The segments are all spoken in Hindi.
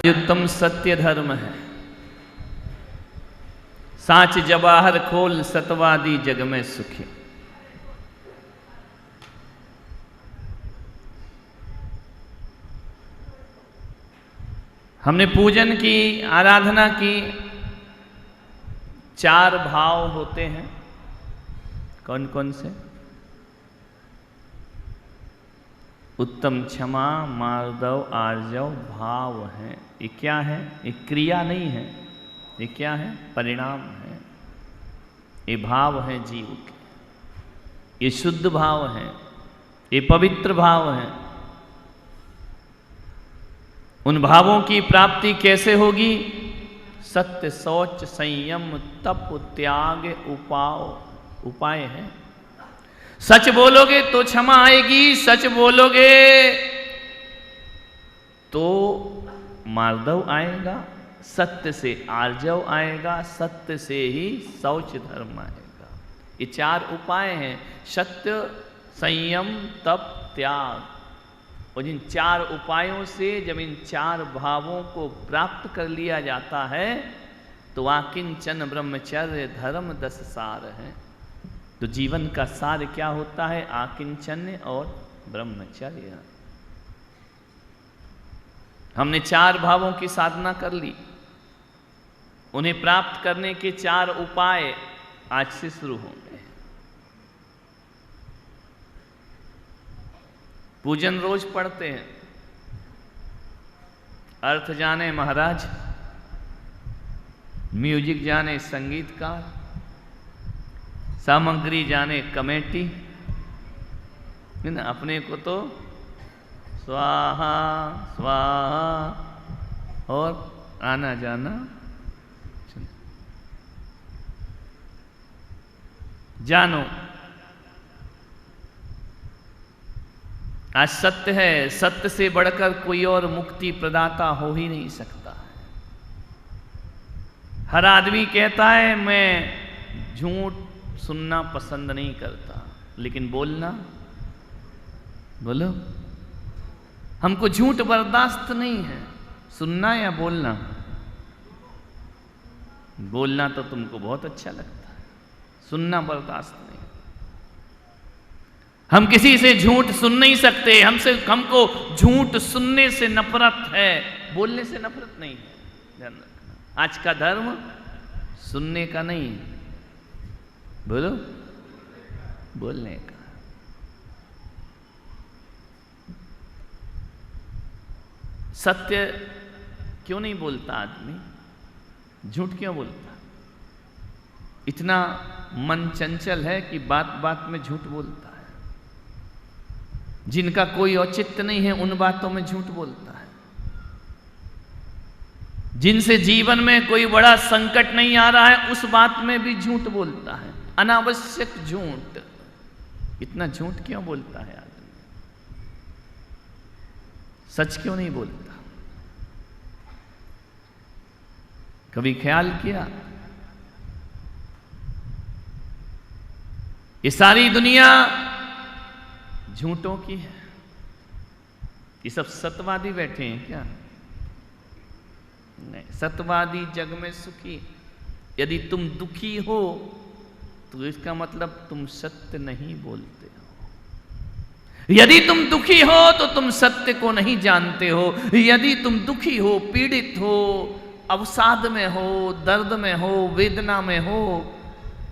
उत्तम सत्य धर्म है। साच जवाहर खोल सतवादी जग में सुखी। हमने पूजन की, आराधना की। 4 भाव होते हैं। कौन कौन से? उत्तम, क्षमा, मार्दव, आर्जव भाव है। ये क्या है? ये क्रिया नहीं है। ये क्या है? परिणाम है। ये भाव है जीव के। ये शुद्ध भाव है। ये पवित्र भाव है। उन भावों की प्राप्ति कैसे होगी? सत्य, शौच, संयम, तप, त्याग, उपाय है। सच बोलोगे तो क्षमा आएगी, सच बोलोगे तो मार्दव आएगा, सत्य से आर्जव आएगा, सत्य से ही शौच धर्म आएगा। ये 4 उपाय हैं। सत्य, संयम, तप, त्याग। और इन 4 उपायों से जब इन 4 भावों को प्राप्त कर लिया जाता है तो आकिंचन ब्रह्मचर्य धर्म 10 सार है। तो जीवन का सार क्या होता है? आकिंचन्य और ब्रह्मचर्य। हमने 4 भावों की साधना कर ली। उन्हें प्राप्त करने के 4 उपाय आज से शुरू होंगे। पूजन रोज पढ़ते हैं। अर्थ जाने महाराज, म्यूजिक जाने संगीतकार, सामग्री जाने कमेटी। अपने को तो स्वाहा स्वाहा और आना जाना। जानो आज सत्य है। सत्य से बढ़कर कोई और मुक्ति प्रदाता हो ही नहीं सकता। हर आदमी कहता है मैं झूठ सुनना पसंद नहीं करता, लेकिन बोलना, बोलो, हमको झूठ बर्दाश्त नहीं है। सुनना या बोलना? बोलना तो तुमको बहुत अच्छा लगता है, सुनना बर्दाश्त नहीं। हम किसी से झूठ सुन नहीं सकते। हमको झूठ सुनने से नफरत है, बोलने से नफरत नहीं है। ध्यान रखना, आज का धर्म सुनने का नहीं, बोलो, बोलने का। सत्य क्यों नहीं बोलता आदमी? झूठ क्यों बोलता? इतना मन चंचल है कि बात बात में झूठ बोलता है। जिनका कोई औचित्य नहीं है उन बातों में झूठ बोलता है। जिनसे जीवन में कोई बड़ा संकट नहीं आ रहा है उस बात में भी झूठ बोलता है। अनावश्यक झूठ। इतना झूठ क्यों बोलता है आदमी? सच क्यों नहीं बोलता? कभी ख्याल किया? ये सारी दुनिया झूठों की है। ये सब सत्यवादी बैठे हैं क्या? नहीं। सत्यवादी जग में सुखी। यदि तुम दुखी हो तो इसका मतलब तुम सत्य नहीं बोलते हो। यदि तुम दुखी हो तो तुम सत्य को नहीं जानते हो। यदि तुम दुखी हो, पीड़ित हो, अवसाद में हो, दर्द में हो, वेदना में हो,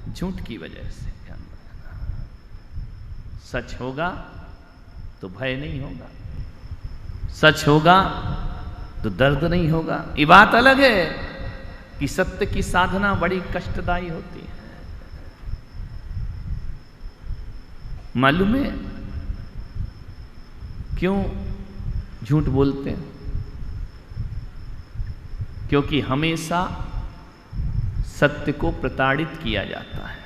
झूठ की वजह से। सच होगा तो भय नहीं होगा, सच होगा तो दर्द नहीं होगा। ये बात अलग है कि सत्य की साधना बड़ी कष्टदायी होती है। मालूम है क्यों झूठ बोलते हैं? क्योंकि हमेशा सत्य को प्रताड़ित किया जाता है।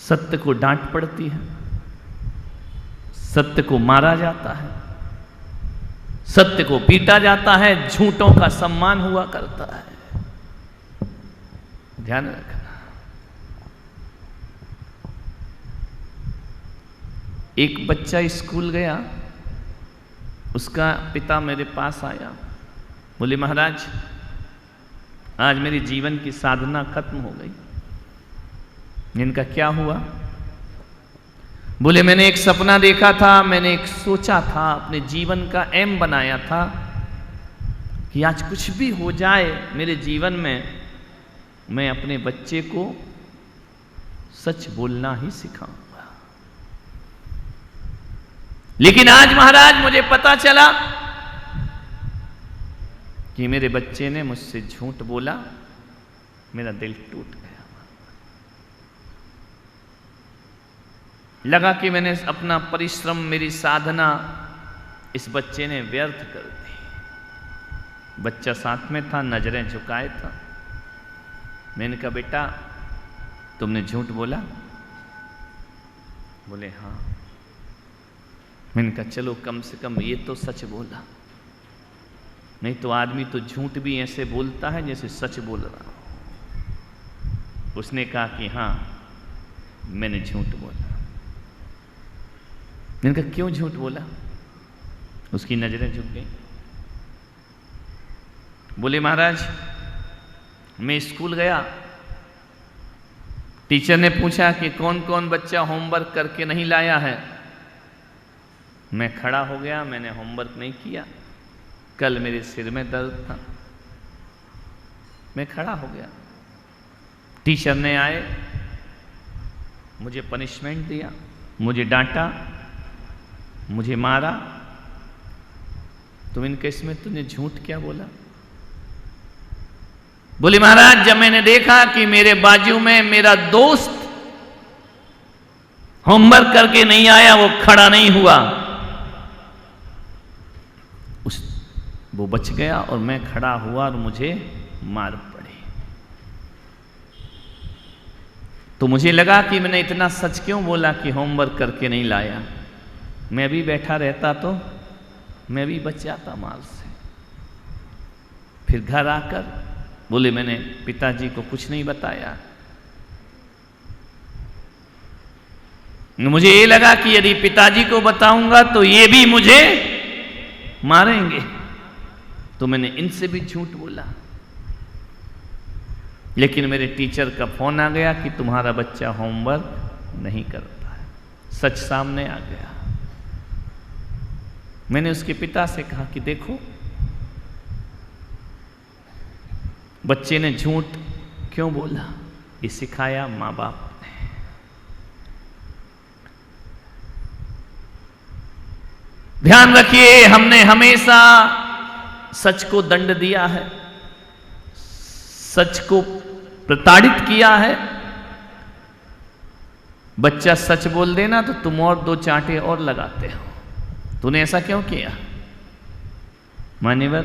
सत्य को डांट पड़ती है, सत्य को मारा जाता है, सत्य को पीटा जाता है, झूठों का सम्मान हुआ करता है। ध्यान रखना। एक बच्चा स्कूल गया, उसका पिता मेरे पास आया, बोले महाराज आज मेरी जीवन की साधना खत्म हो गई। इनका क्या हुआ? बोले मैंने एक सपना देखा था, मैंने एक सोचा था, अपने जीवन का एम बनाया था कि आज कुछ भी हो जाए मेरे जीवन में मैं अपने बच्चे को सच बोलना ही सिखाऊंगा। लेकिन आज महाराज मुझे पता चला कि मेरे बच्चे ने मुझसे झूठ बोला, मेरा दिल टूट गया। लगा कि मैंने अपना परिश्रम, मेरी साधना इस बच्चे ने व्यर्थ कर दी। बच्चा साथ में था, नजरें झुकाए था। मैंने कहा बेटा तुमने झूठ बोला? बोले हाँ। मैंने कहा चलो कम से कम ये तो सच बोला, नहीं तो आदमी तो झूठ भी ऐसे बोलता है जैसे सच बोल रहा हो। उसने कहा कि हाँ मैंने झूठ बोला। मैंने कहा क्यों झूठ बोला? उसकी नजरें झुक गई। बोले महाराज मैं स्कूल गया, टीचर ने पूछा कि कौन कौन बच्चा होमवर्क करके नहीं लाया है। मैं खड़ा हो गया, मैंने होमवर्क नहीं किया। कल मेरे सिर में दर्द था, मैं खड़ा हो गया। टीचर ने आए, मुझे पनिशमेंट दिया, मुझे डांटा, मुझे मारा। तुम इन केस में तुमने झूठ क्या बोला? बोले महाराज जब मैंने देखा कि मेरे बाजू में मेरा दोस्त होमवर्क करके नहीं आया, वो खड़ा नहीं हुआ, वो बच गया और मैं खड़ा हुआ और मुझे मार पड़ी। तो मुझे लगा कि मैंने इतना सच क्यों बोला कि होमवर्क करके नहीं लाया। मैं भी बैठा रहता तो मैं भी बच जाता मार से। फिर घर आकर बोले मैंने पिताजी को कुछ नहीं बताया। मुझे ये लगा कि यदि पिताजी को बताऊंगा तो ये भी मुझे मारेंगे, तो मैंने इनसे भी झूठ बोला। लेकिन मेरे टीचर का फोन आ गया कि तुम्हारा बच्चा होमवर्क नहीं करता है। सच सामने आ गया। मैंने उसके पिता से कहा कि देखो बच्चे ने झूठ क्यों बोला, ये सिखाया माँ बाप ने। ध्यान रखिए हमने हमेशा सच को दंड दिया है, सच को प्रताड़ित किया है। बच्चा सच बोल देना तो तुम और दो चांटे और लगाते हो। तूने ऐसा क्यों किया? मान्यवर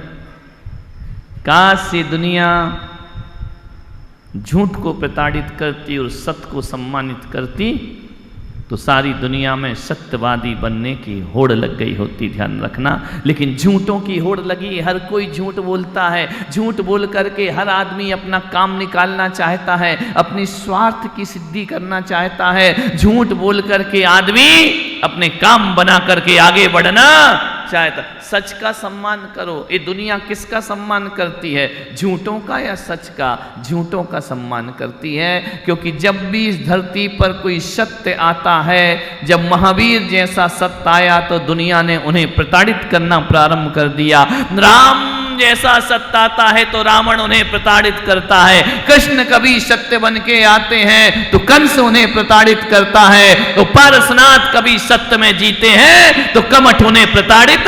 काश ये दुनिया झूठ को प्रताड़ित करती और सत्य को सम्मानित करती तो सारी दुनिया में सत्यवादी बनने की होड़ लग गई होती। ध्यान रखना। लेकिन झूठों की होड़ लगी, हर कोई झूठ बोलता है। झूठ बोल करके हर आदमी अपना काम निकालना चाहता है, अपनी स्वार्थ की सिद्धि करना चाहता है। झूठ बोल करके आदमी अपने काम बना करके आगे बढ़ना चाहता। सच का सम्मान करो। ये दुनिया किसका सम्मान करती है, झूठों का या सच का? झूठों का सम्मान करती है, क्योंकि जब भी इस धरती पर कोई सत्य आता है, जब महावीर जैसा सत्य आया तो दुनिया ने उन्हें प्रताड़ित करना प्रारंभ कर दिया। राम जैसा सत्य आता है तो रावण उन्हें प्रताड़ित करता है। कृष्ण कभी सत्य बन के आते हैं तो कंस उन्हें प्रताड़ित करता है। तो पारसनाथ कभी सत्य में जीते हैं तो कमठ उन्हें प्रताड़ित।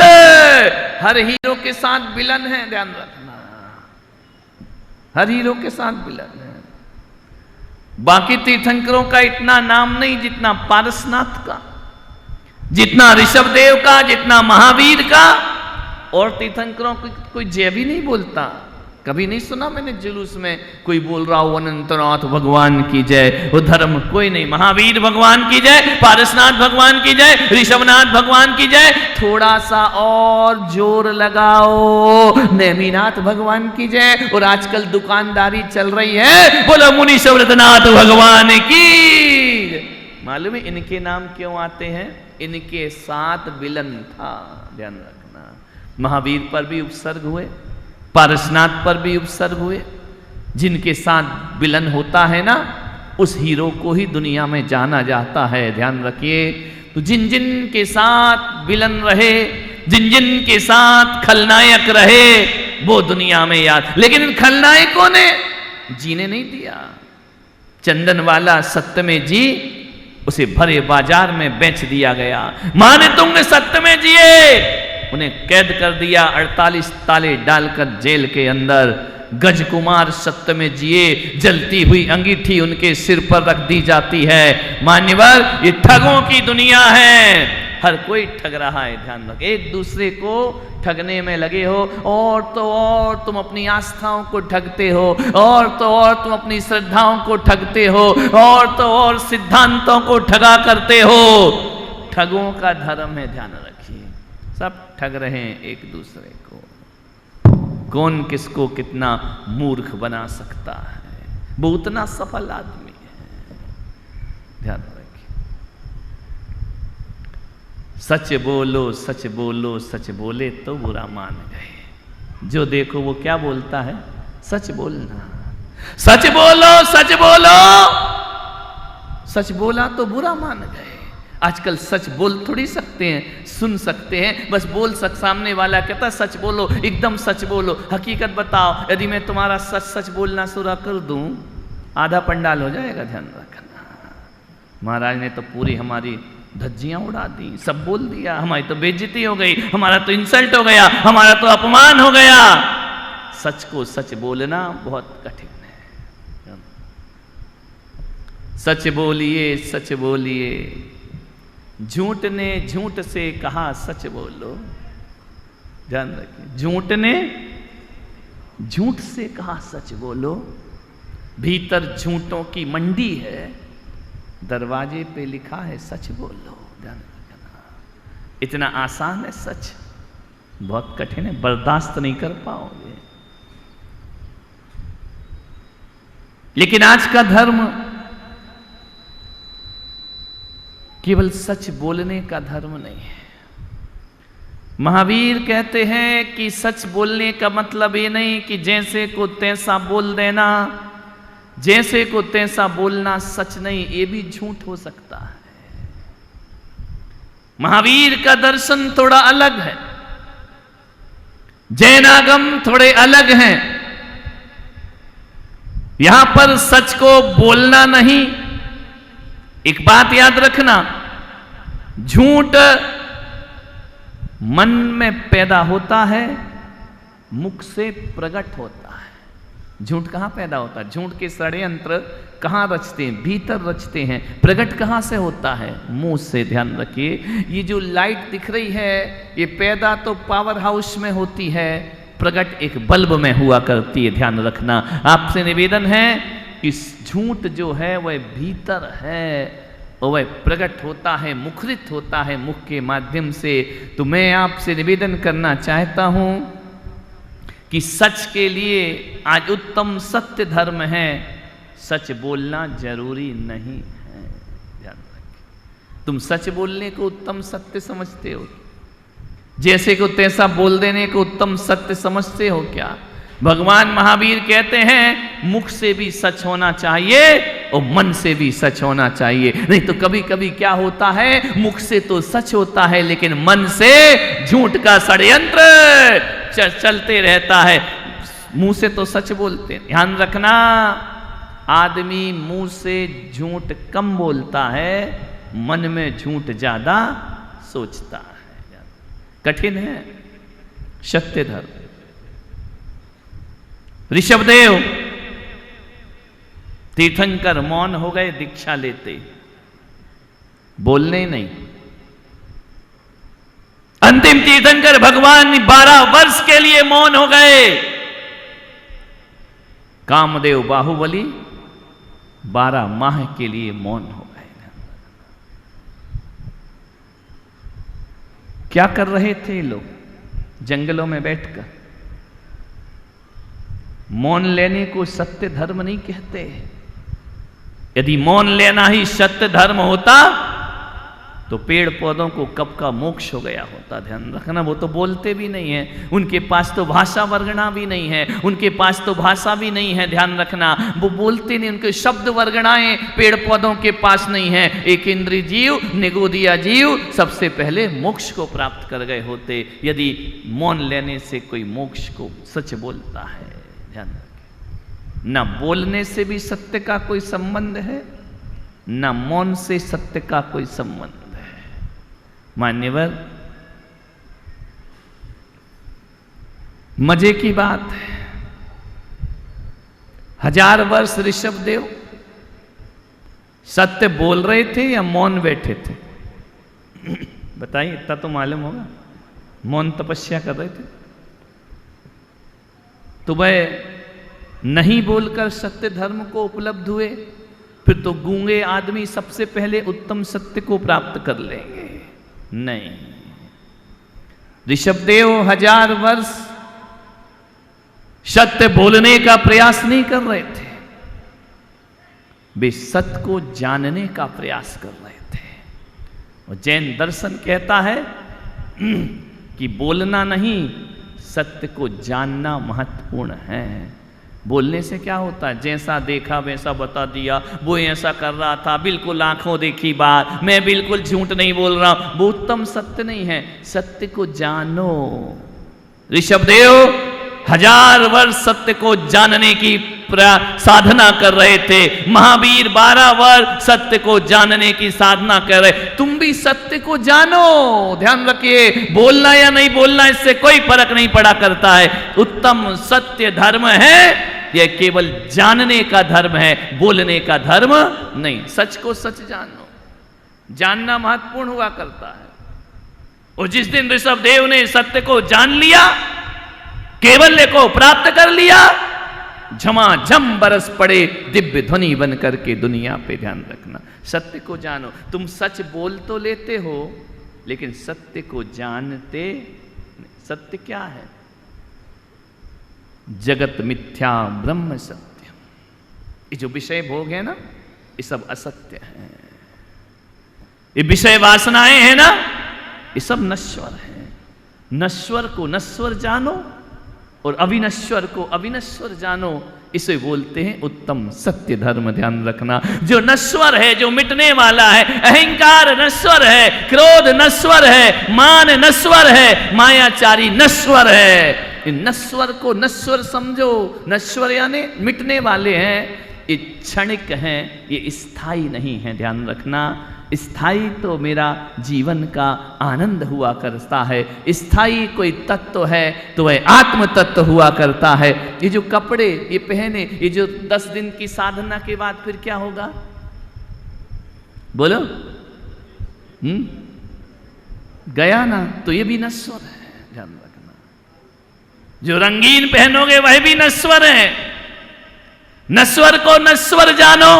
हर हीरो के साथ विलन है, ध्यान रखना। हर हीरो के साथ विलन है। बाकी तीर्थंकरों का इतना नाम नहीं जितना पारसनाथ का, जितना ऋषभदेव का, जितना महावीर का। और तीर्थंकरों को कोई जय भी नहीं बोलता। कभी नहीं सुना मैंने जुलूस में कोई बोल रहा हो अनंतनाथ भगवान की जय, वो धर्म कोई नहीं। महावीर भगवान की जय, पारसनाथ भगवान की जय, ऋषभनाथ भगवान की जय। थोड़ा सा और जोर लगाओ, नेमिनाथ भगवान की जय। और आजकल दुकानदारी चल रही है, बोलो मुनि सव्रतनाथ भगवान की। मालूम है इनके नाम क्यों आते हैं? इनके साथ विलन था। ध्यान रखना। महावीर पर भी उपसर्ग हुए, पारसनाथ पर भी उपसर्ग हुए। जिनके साथ विलन होता है ना, उस हीरो को ही दुनिया में जाना जाता है, ध्यान रखिए। तो जिन जिन के साथ विलन रहे, जिन जिन के साथ खलनायक रहे, वो दुनिया में याद। लेकिन इन खलनायकों ने जीने नहीं दिया। चंदन वाला सत्य में जी, उसे भरे बाजार में बेच दिया गया। माने तुमने सत्य में जिए, उन्हें कैद कर दिया, 48 ताले डालकर जेल के अंदर। गजकुमार सत्य में जिए, जलती हुई अंगीठी उनके सिर पर रख दी जाती है। मान्यवर, ये ठगों की दुनिया है, हर कोई ठग रहा है, ध्यान रख। एक दूसरे को ठगने में लगे हो, और तो और तुम अपनी आस्थाओं को ठगते हो, और तो और तुम अपनी श्रद्धाओं को ठगते हो, और तो और सिद्धांतों को ठगा करते हो। ठगों का धर्म है, ध्यान रखिए। सब ठग रहे हैं एक दूसरे को। कौन किसको कितना मूर्ख बना सकता है, वो उतना सफल आदमी है, ध्यान रखिए। सच बोलो, सच बोलो, सच बोले तो बुरा मान गए। जो देखो वो क्या बोलता है, सच बोलना। सच बोलो, सच बोलो, सच बोला तो बुरा मान गए। आजकल सच बोल थोड़ी सकते हैं, सुन सकते हैं, बस बोल सक। सामने वाला कहता है सच बोलो, एकदम सच बोलो, हकीकत बताओ। यदि मैं तुम्हारा सच सच बोलना शुरू कर दूं, आधा पंडाल हो जाएगा, ध्यान रखना। महाराज ने तो पूरी हमारी धज्जियां उड़ा दी, सब बोल दिया, हमारी तो बेइज्जती हो गई, हमारा तो इंसल्ट हो गया, हमारा तो अपमान हो गया। सच को सच बोलना बहुत कठिन है। सच बोलिए, सच बोलिए, झूठ ने झूठ से कहा सच बोलो, ध्यान रखिए। झूठ ने झूठ से कहा सच बोलो। भीतर झूठों की मंडी है, दरवाजे पे लिखा है सच बोलो, ध्यान रखना। इतना आसान है सच, बहुत कठिन है, बर्दाश्त नहीं कर पाओगे। लेकिन आज का धर्म केवल सच बोलने का धर्म नहीं है। महावीर कहते हैं कि सच बोलने का मतलब ये नहीं कि जैसे को तैसा बोल देना। जैसे को तैसा बोलना सच नहीं, ये भी झूठ हो सकता है। महावीर का दर्शन थोड़ा अलग है, जैनागम थोड़े अलग हैं। यहां पर सच को बोलना नहीं। एक बात याद रखना, झूठ मन में पैदा होता है, मुख से प्रकट होता है। झूठ कहां पैदा होता है? झूठ के षड्यंत्र कहां रचते हैं? भीतर रचते हैं। प्रकट कहां से होता है? मुंह से, ध्यान रखिए। ये जो लाइट दिख रही है, ये पैदा तो पावर हाउस में होती है, प्रकट एक बल्ब में हुआ करती है, ध्यान रखना। आपसे निवेदन है, इस झूठ जो है वह भीतर है और वह प्रकट होता है, मुखरित होता है मुख के माध्यम से। तो मैं आपसे निवेदन करना चाहता हूं कि सच के लिए आज उत्तम सत्य धर्म है, सच बोलना जरूरी नहीं है, ध्यान रखिए। तुम सच बोलने को उत्तम सत्य समझते हो? जैसे को तैसा बोल देने को उत्तम सत्य समझते हो क्या? भगवान महावीर कहते हैं मुख से भी सच होना चाहिए और मन से भी सच होना चाहिए। नहीं तो कभी कभी क्या होता है, मुख से तो सच होता है लेकिन मन से झूठ का षड्यंत्र चलते रहता है। मुंह से तो सच बोलते हैं, ध्यान रखना। आदमी मुंह से झूठ कम बोलता है, मन में झूठ ज्यादा सोचता है। कठिन है सत्य धर्म। ऋषभदेव तीर्थंकर मौन हो गए दीक्षा लेते, बोलने नहीं। अंतिम तीर्थंकर भगवान 12 वर्ष के लिए मौन हो गए। कामदेव बाहुबली 12 माह के लिए मौन हो गए। क्या कर रहे थे लोग जंगलों में बैठकर? मौन लेने को सत्य धर्म नहीं कहते। यदि मौन लेना ही सत्य धर्म होता तो पेड़ पौधों को कब का मोक्ष हो गया होता, ध्यान रखना। वो तो बोलते भी नहीं है, उनके पास तो भाषा वर्गणा भी नहीं है, उनके पास तो भाषा भी नहीं है, ध्यान रखना। वो बोलते नहीं, उनके शब्द वर्गणाएं पेड़ पौधों के पास नहीं है। एक इंद्रिय जीव, निगोदिया जीव सबसे पहले मोक्ष को प्राप्त कर गए होते यदि मौन लेने से कोई मोक्ष को सच बोलता है। ध्यान रखें, न बोलने से भी सत्य का कोई संबंध है, न मौन से सत्य का कोई संबंध है। मान्यवर, मजे की बात है, 1000 वर्ष ऋषभदेव सत्य बोल रहे थे या मौन बैठे थे? बताइए, इतना तो मालूम होगा। मौन तपस्या कर रहे थे। तो वह नहीं बोलकर सत्य धर्म को उपलब्ध हुए, फिर तो गूंगे आदमी सबसे पहले उत्तम सत्य को प्राप्त कर लेंगे। नहीं, ऋषभदेव 1000 वर्ष सत्य बोलने का प्रयास नहीं कर रहे थे, वे सत्य को जानने का प्रयास कर रहे थे। और जैन दर्शन कहता है कि बोलना नहीं, सत्य को जानना महत्वपूर्ण है। बोलने से क्या होता है, जैसा देखा वैसा बता दिया, वो ऐसा कर रहा था, बिल्कुल आंखों देखी बात, मैं बिल्कुल झूठ नहीं बोल रहा हूं, वो उत्तम सत्य नहीं है। सत्य को जानो। ऋषभदेव 1000 वर्ष सत्य को जानने की साधना कर रहे थे। महावीर 12 वर्ष सत्य को जानने की साधना कर रहे। तुम भी सत्य को जानो। ध्यान रखिए, बोलना या नहीं बोलना इससे कोई फर्क नहीं पड़ा करता है। उत्तम सत्य धर्म है, यह केवल जानने का धर्म है, बोलने का धर्म नहीं। सच को सच जानो, जानना महत्वपूर्ण हुआ करता है। और जिस दिन ऋषभदेव ने सत्य को जान लिया, केवल्य को प्राप्त कर लिया, झमाझम बरस पड़े दिव्य ध्वनि बन करके दुनिया पे। ध्यान रखना, सत्य को जानो। तुम सच बोल तो लेते हो, लेकिन सत्य को जानते। सत्य क्या है? जगत मिथ्या ब्रह्म सत्य। ये जो विषय भोग है ना, ये सब असत्य है। ये विषय वासनाएं हैं ना, ये सब नश्वर है। नश्वर को नश्वर जानो और अविनश्वर को अविनश्वर जानो, इसे बोलते हैं उत्तम सत्य धर्म। ध्यान रखना, जो नश्वर है, जो मिटने वाला है, अहंकार नश्वर है, क्रोध नश्वर है, मान नश्वर है, मायाचारी नश्वर है। इन नश्वर को नश्वर समझो। नश्वर यानी मिटने वाले हैं, ये क्षणिक हैं, ये स्थायी नहीं है। ध्यान रखना, स्थायी तो मेरा जीवन का आनंद हुआ करता है। स्थायी कोई तत्व है तो वह आत्म तत्व हुआ करता है। ये जो कपड़े ये पहने, ये जो 10 दिन की साधना के बाद फिर क्या होगा, बोलो? गया ना, तो ये भी नश्वर है। ध्यान रखना, जो रंगीन पहनोगे वह भी नश्वर है। नश्वर को नश्वर जानो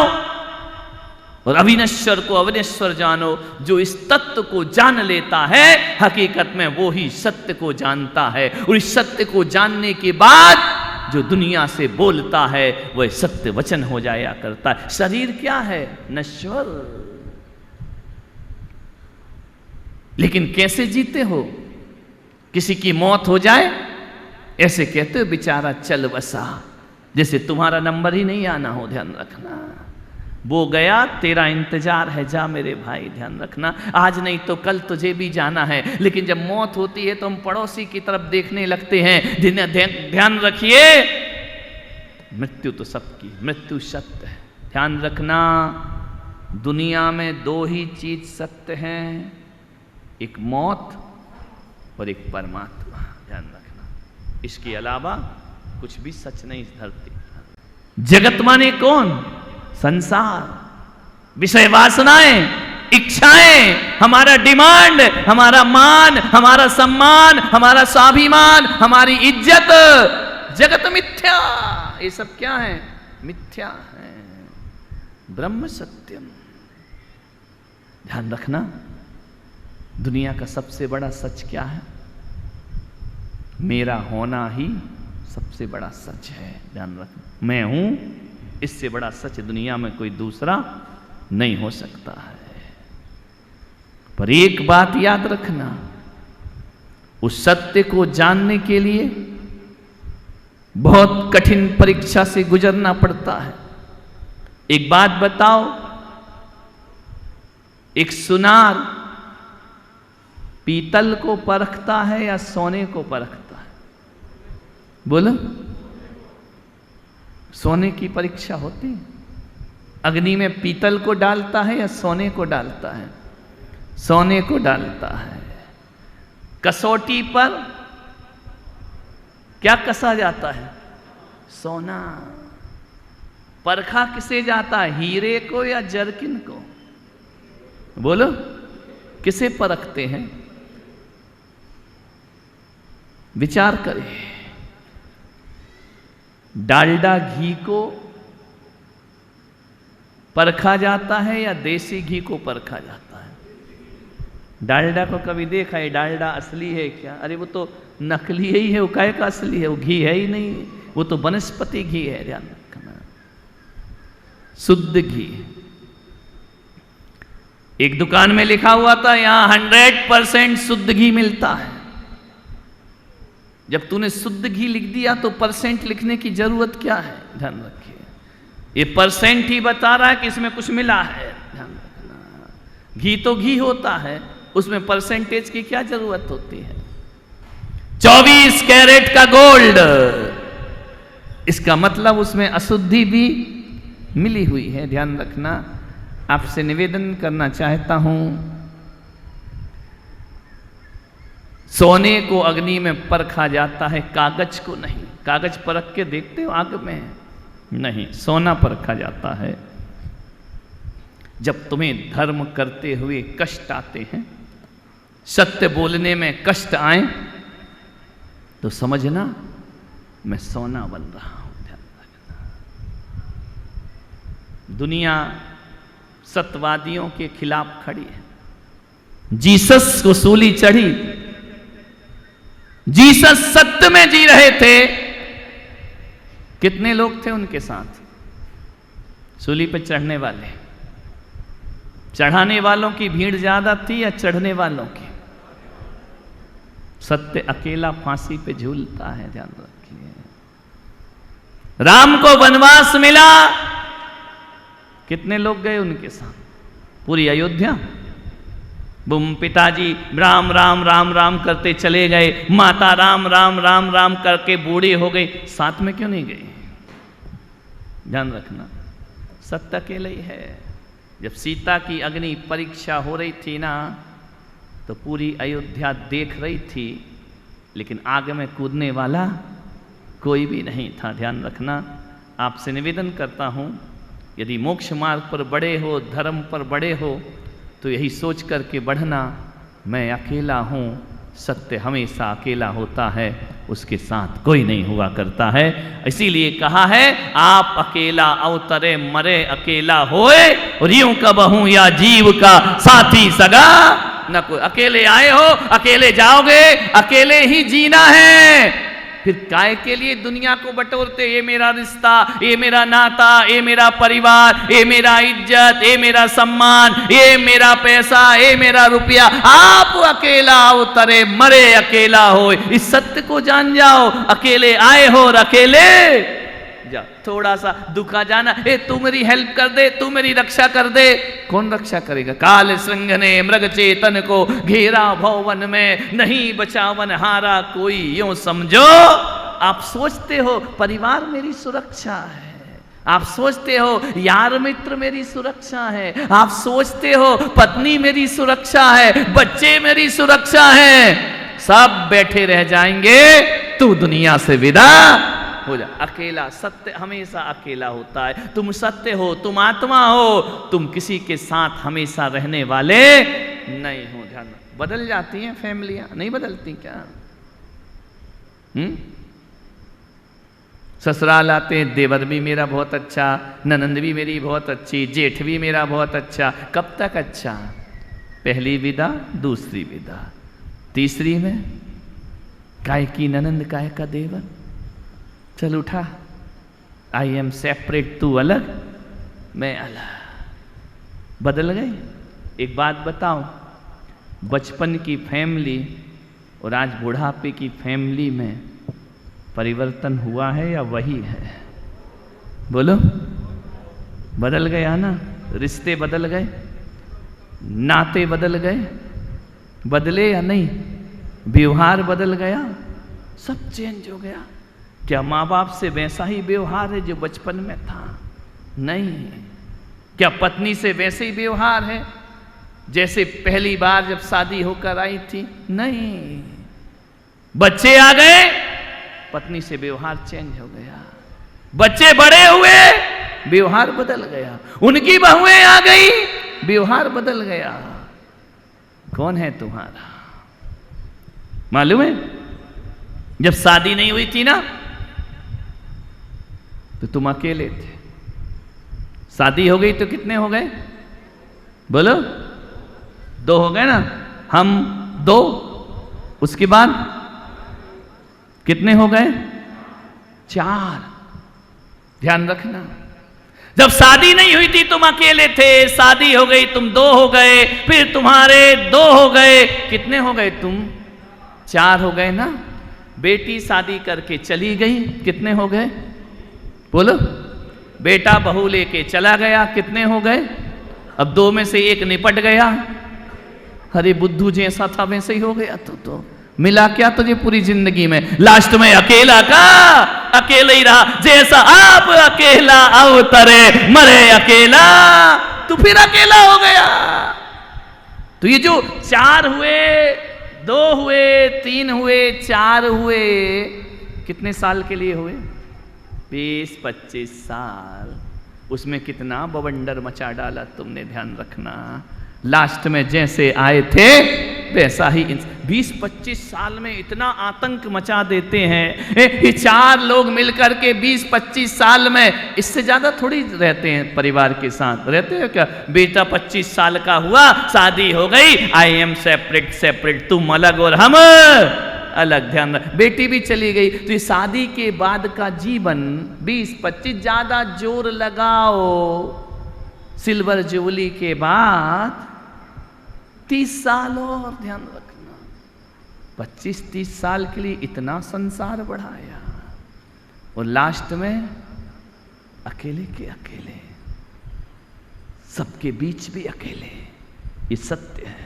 और अविनश्वर को अविनश्वर जानो। जो इस तत्व को जान लेता है, हकीकत में वो ही सत्य को जानता है। और इस सत्य को जानने के बाद जो दुनिया से बोलता है वह सत्य वचन हो जाया करता है। शरीर क्या है? नश्वर। लेकिन कैसे जीते हो? किसी की मौत हो जाए ऐसे कहते हो बेचारा चल बसा, जैसे तुम्हारा नंबर ही नहीं आना हो। ध्यान रखना, वो गया, तेरा इंतजार है, जा मेरे भाई। ध्यान रखना, आज नहीं तो कल तुझे भी जाना है। लेकिन जब मौत होती है तो हम पड़ोसी की तरफ देखने लगते हैं। ध्यान रखिए, मृत्यु तो सबकी, मृत्यु सत्य है। ध्यान रखना, दुनिया में 2 ही चीज सत्य हैं, एक मौत और एक परमात्मा। ध्यान रखना, इसके अलावा कुछ भी सच नहीं इस धरती। जगत माने कौन? संसार, विषय वासनाएं, इच्छाएं, हमारा डिमांड, हमारा मान, हमारा सम्मान, हमारा स्वाभिमान, हमारी इज्जत। जगत मिथ्या। ये सब क्या है? मिथ्या है। ब्रह्म सत्यम। ध्यान रखना, दुनिया का सबसे बड़ा सच क्या है? मेरा होना ही सबसे बड़ा सच है। ध्यान रखना, मैं हूं, इससे बड़ा सच दुनिया में कोई दूसरा नहीं हो सकता है। पर एक बात याद रखना, उस सत्य को जानने के लिए बहुत कठिन परीक्षा से गुजरना पड़ता है। एक बात बताओ, एक सुनार पीतल को परखता है या सोने को परखता है? बोलो। सोने की परीक्षा होती है। अग्नि में पीतल को डालता है या सोने को डालता है? सोने को डालता है। कसौटी पर क्या कसा जाता है? सोना। परखा किसे जाता है, हीरे को या जरकिन को? बोलो, किसे परखते हैं? विचार करें। डालडा घी को परखा जाता है या देसी घी को परखा जाता है? डालडा को कभी देखा है डालडा असली है क्या? अरे वो तो नकली ही है, वो काय का असली है, वो घी है ही नहीं, वो तो वनस्पति घी है। ध्यान रखना, शुद्ध घी। एक दुकान में लिखा हुआ था यहां 100% शुद्ध घी मिलता है। जब तूने शुद्ध घी लिख दिया तो परसेंट लिखने की जरूरत क्या है? ध्यान रखिए, ये परसेंट ही बता रहा है कि इसमें कुछ मिला है। ध्यान रखना, घी तो घी होता है, उसमें परसेंटेज की क्या जरूरत होती है? 24 कैरेट का गोल्ड, इसका मतलब उसमें अशुद्धि भी मिली हुई है। ध्यान रखना, आपसे निवेदन करना चाहता हूं, सोने को अग्नि में परखा जाता है, कागज को नहीं। कागज परख के देखते हो आग में? नहीं, सोना परखा जाता है। जब तुम्हें धर्म करते हुए कष्ट आते हैं, सत्य बोलने में कष्ट आए, तो समझना मैं सोना बन रहा हूं। ध्यान रखना, दुनिया सत्यवादियों के खिलाफ खड़ी है। जीसस को सूली चढ़ी, जीसस सत्य में जी रहे थे। कितने लोग थे उनके साथ? सूली पे चढ़ने वाले, चढ़ाने वालों की भीड़ ज्यादा थी या चढ़ने वालों की? सत्य अकेला फांसी पे झूलता है। ध्यान रखिए, राम को वनवास मिला, कितने लोग गए उनके साथ? पूरी अयोध्या। बुम पिताजी राम राम राम राम करते चले गए, माता राम राम राम राम करके बूढ़ी हो गई, साथ में क्यों नहीं गई? ध्यान रखना, सत्य अकेले ही है। जब सीता की अग्नि परीक्षा हो रही थी ना, तो पूरी अयोध्या देख रही थी, लेकिन आग में कूदने वाला कोई भी नहीं था। ध्यान रखना, आपसे निवेदन करता हूं, यदि मोक्ष मार्ग पर बड़े हो, धर्म पर बड़े हो, तो यही सोच करके बढ़ना, मैं अकेला हूं। सत्य हमेशा अकेला होता है, उसके साथ कोई नहीं हुआ करता है। इसीलिए कहा है, आप अकेला अवतरे मरे अकेला होए, और यूं कबहूं या जीव का साथी सगा न कोई। अकेले आए हो, अकेले जाओगे, अकेले ही जीना है। फिर काय के लिए दुनिया को बटोरते? ये मेरा रिश्ता, ये मेरा नाता, ये मेरा परिवार, ये मेरा इज्जत, ये मेरा सम्मान, ये मेरा पैसा, ये मेरा रुपया। आप अकेला उतरे मरे अकेला हो, इस सत्य को जान जाओ। अकेले आए हो और अकेले जा। थोड़ा सा दुखा जाना, ए तू मेरी हेल्प कर दे, तू मेरी रक्षा कर दे, कौन रक्षा करेगा? काल श्रृंग ने मृग चेतन को घेरा भवन में, नहीं बचावन हारा कोई, यूं समझो। आप सोचते हो परिवार मेरी सुरक्षा है, आप सोचते हो यार मित्र मेरी सुरक्षा है, आप सोचते हो पत्नी मेरी सुरक्षा है, बच्चे मेरी सुरक्षा है, सब बैठे रह जाएंगे, तू दुनिया से विदा हो जा। अकेला, सत्य हमेशा अकेला होता है। तुम सत्य हो, तुम आत्मा हो, तुम किसी के साथ हमेशा रहने वाले नहीं हो। ध्यान, बदल जाती हैं फैमिलियां, नहीं बदलती क्या? ससुराल आते हैं, देवर भी मेरा बहुत अच्छा, ननंद भी मेरी बहुत अच्छी, जेठ भी मेरा बहुत अच्छा। कब तक अच्छा? पहली विदा, दूसरी विदा, तीसरी में काय की ननंद काय का देवर, चल उठा, आई एम सेपरेट, तू अलग मैं अलग, बदल गए। एक बात बताओ, बचपन की फैमिली और आज बुढ़ापे की फैमिली में परिवर्तन हुआ है या वही है? बोलो। बदल गया ना? रिश्ते बदल गए, नाते बदल गए, बदले या नहीं? व्यवहार बदल गया, सब चेंज हो गया। क्या माँ बाप से वैसा ही व्यवहार है जो बचपन में था? नहीं। क्या पत्नी से वैसे ही व्यवहार है जैसे पहली बार जब शादी होकर आई थी? नहीं। बच्चे आ गए, पत्नी से व्यवहार चेंज हो गया। बच्चे बड़े हुए, व्यवहार बदल गया। उनकी बहुएं आ गई, व्यवहार बदल गया। कौन है तुम्हारा? मालूम है जब शादी नहीं हुई थी ना तो तुम अकेले थे। शादी हो गई तो कितने हो गए? बोलो। 2 हो गए ना? हम 2, उसके बाद कितने हो गए? 4। ध्यान रखना, जब शादी नहीं हुई थी तुम अकेले थे, शादी हो गई तुम 2 हो गए, फिर तुम्हारे 2 हो गए, कितने हो गए तुम? 4 हो गए ना? बेटी शादी करके चली गई, कितने हो गए? बोलो। बेटा बहू लेके चला गया, कितने हो गए? अब 2 में से 1 निपट गया। अरे बुद्धू जैसा था वैसे ही हो गया। तो मिला क्या तुझे पूरी जिंदगी में? लास्ट में अकेला का अकेला ही रहा। जैसा आप अकेला अवतरे, मरे अकेला, तू फिर अकेला हो गया। तो ये जो 4 हुए, 2 हुए, 3 हुए, 4 हुए, कितने साल के लिए हुए? 20-25 साल। उसमें कितना बवंडर मचा डाला तुमने, ध्यान रखना। लास्ट में जैसे आए थे वैसा ही 20-25 साल में इतना आतंक मचा देते हैं। ये 4 लोग मिलकर के 20-25 साल में, इससे ज्यादा थोड़ी रहते हैं परिवार के साथ। रहते हो क्या? बेटा 25 साल का हुआ, शादी हो गई, आई एम सेपरेट, तुम अलग और हम अलग। ध्यान रख, बेटी भी चली गई। तो ये शादी के बाद का जीवन 20-25, ज्यादा जोर लगाओ सिल्वर जुबली के बाद 30 साल और। ध्यान रखना, 25-30 साल के लिए इतना संसार बढ़ाया और लास्ट में अकेले के अकेले, सबके बीच भी अकेले। ये सत्य है।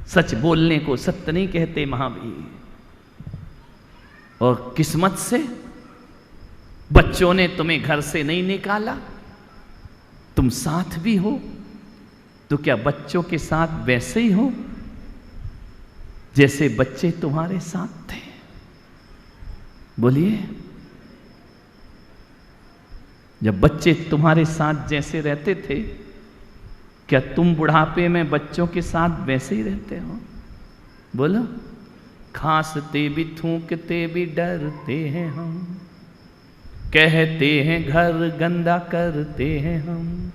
सच बोलने को सत्य नहीं कहते महावीर। और किस्मत से बच्चों ने तुम्हें घर से नहीं निकाला, तुम साथ भी हो, तो क्या बच्चों के साथ वैसे ही हो जैसे बच्चे तुम्हारे साथ थे? बोलिए। जब बच्चे तुम्हारे साथ जैसे रहते थे, क्या तुम बुढ़ापे में बच्चों के साथ वैसे ही रहते हो? बोलो। खांसते भी थूकते भी डरते हैं हम, कहते हैं घर गंदा करते हैं हम,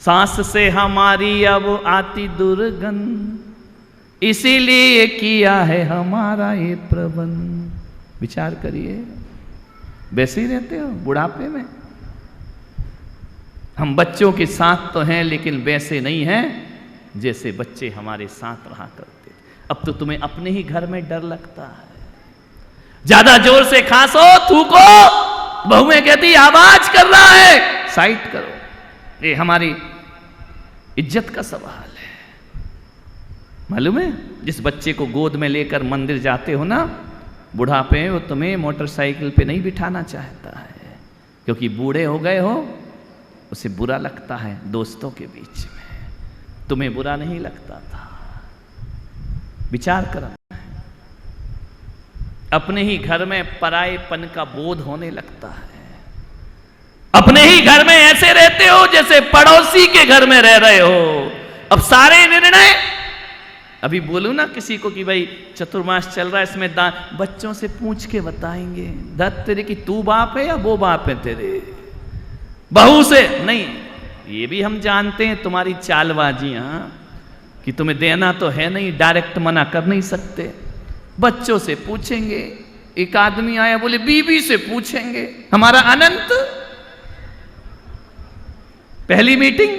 सांस से हमारी अब आती दुर्गंध, इसीलिए किया है हमारा ये प्रबंध। विचार करिए, वैसे ही रहते हो बुढ़ापे में? हम बच्चों के साथ तो हैं लेकिन वैसे नहीं हैं जैसे बच्चे हमारे साथ रहा करते। अब तो तुम्हें अपने ही घर में डर लगता है। ज्यादा जोर से खांसो, थूको, बहुएं कहती आवाज कर रहा है, साइड करो। ये हमारी इज्जत का सवाल है। मालूम है, जिस बच्चे को गोद में लेकर मंदिर जाते हो ना बुढ़ापे में, वो तुम्हें मोटरसाइकिल पे नहीं बिठाना चाहता है, क्योंकि बूढ़े हो गए हो, उसे बुरा लगता है दोस्तों के बीच में। तुम्हें बुरा नहीं लगता था। विचार करो, अपने ही घर में परायेपन का बोध होने लगता है। अपने ही घर में ऐसे रहते हो जैसे पड़ोसी के घर में रह रहे हो। अब सारे निर्णय, अभी बोलू ना किसी को कि भाई चतुर्मास चल रहा है, इसमें दान, बच्चों से पूछ के बताएंगे। दत्त तेरे की तू बाप है या वो बाप है तेरे? बहू से नहीं, ये भी हम जानते हैं तुम्हारी चालबाजियां, कि तुम्हें देना तो है नहीं, डायरेक्ट मना कर नहीं सकते। बच्चों से पूछेंगे। एक आदमी आया, बोले बीबी से पूछेंगे। हमारा अनंत, पहली मीटिंग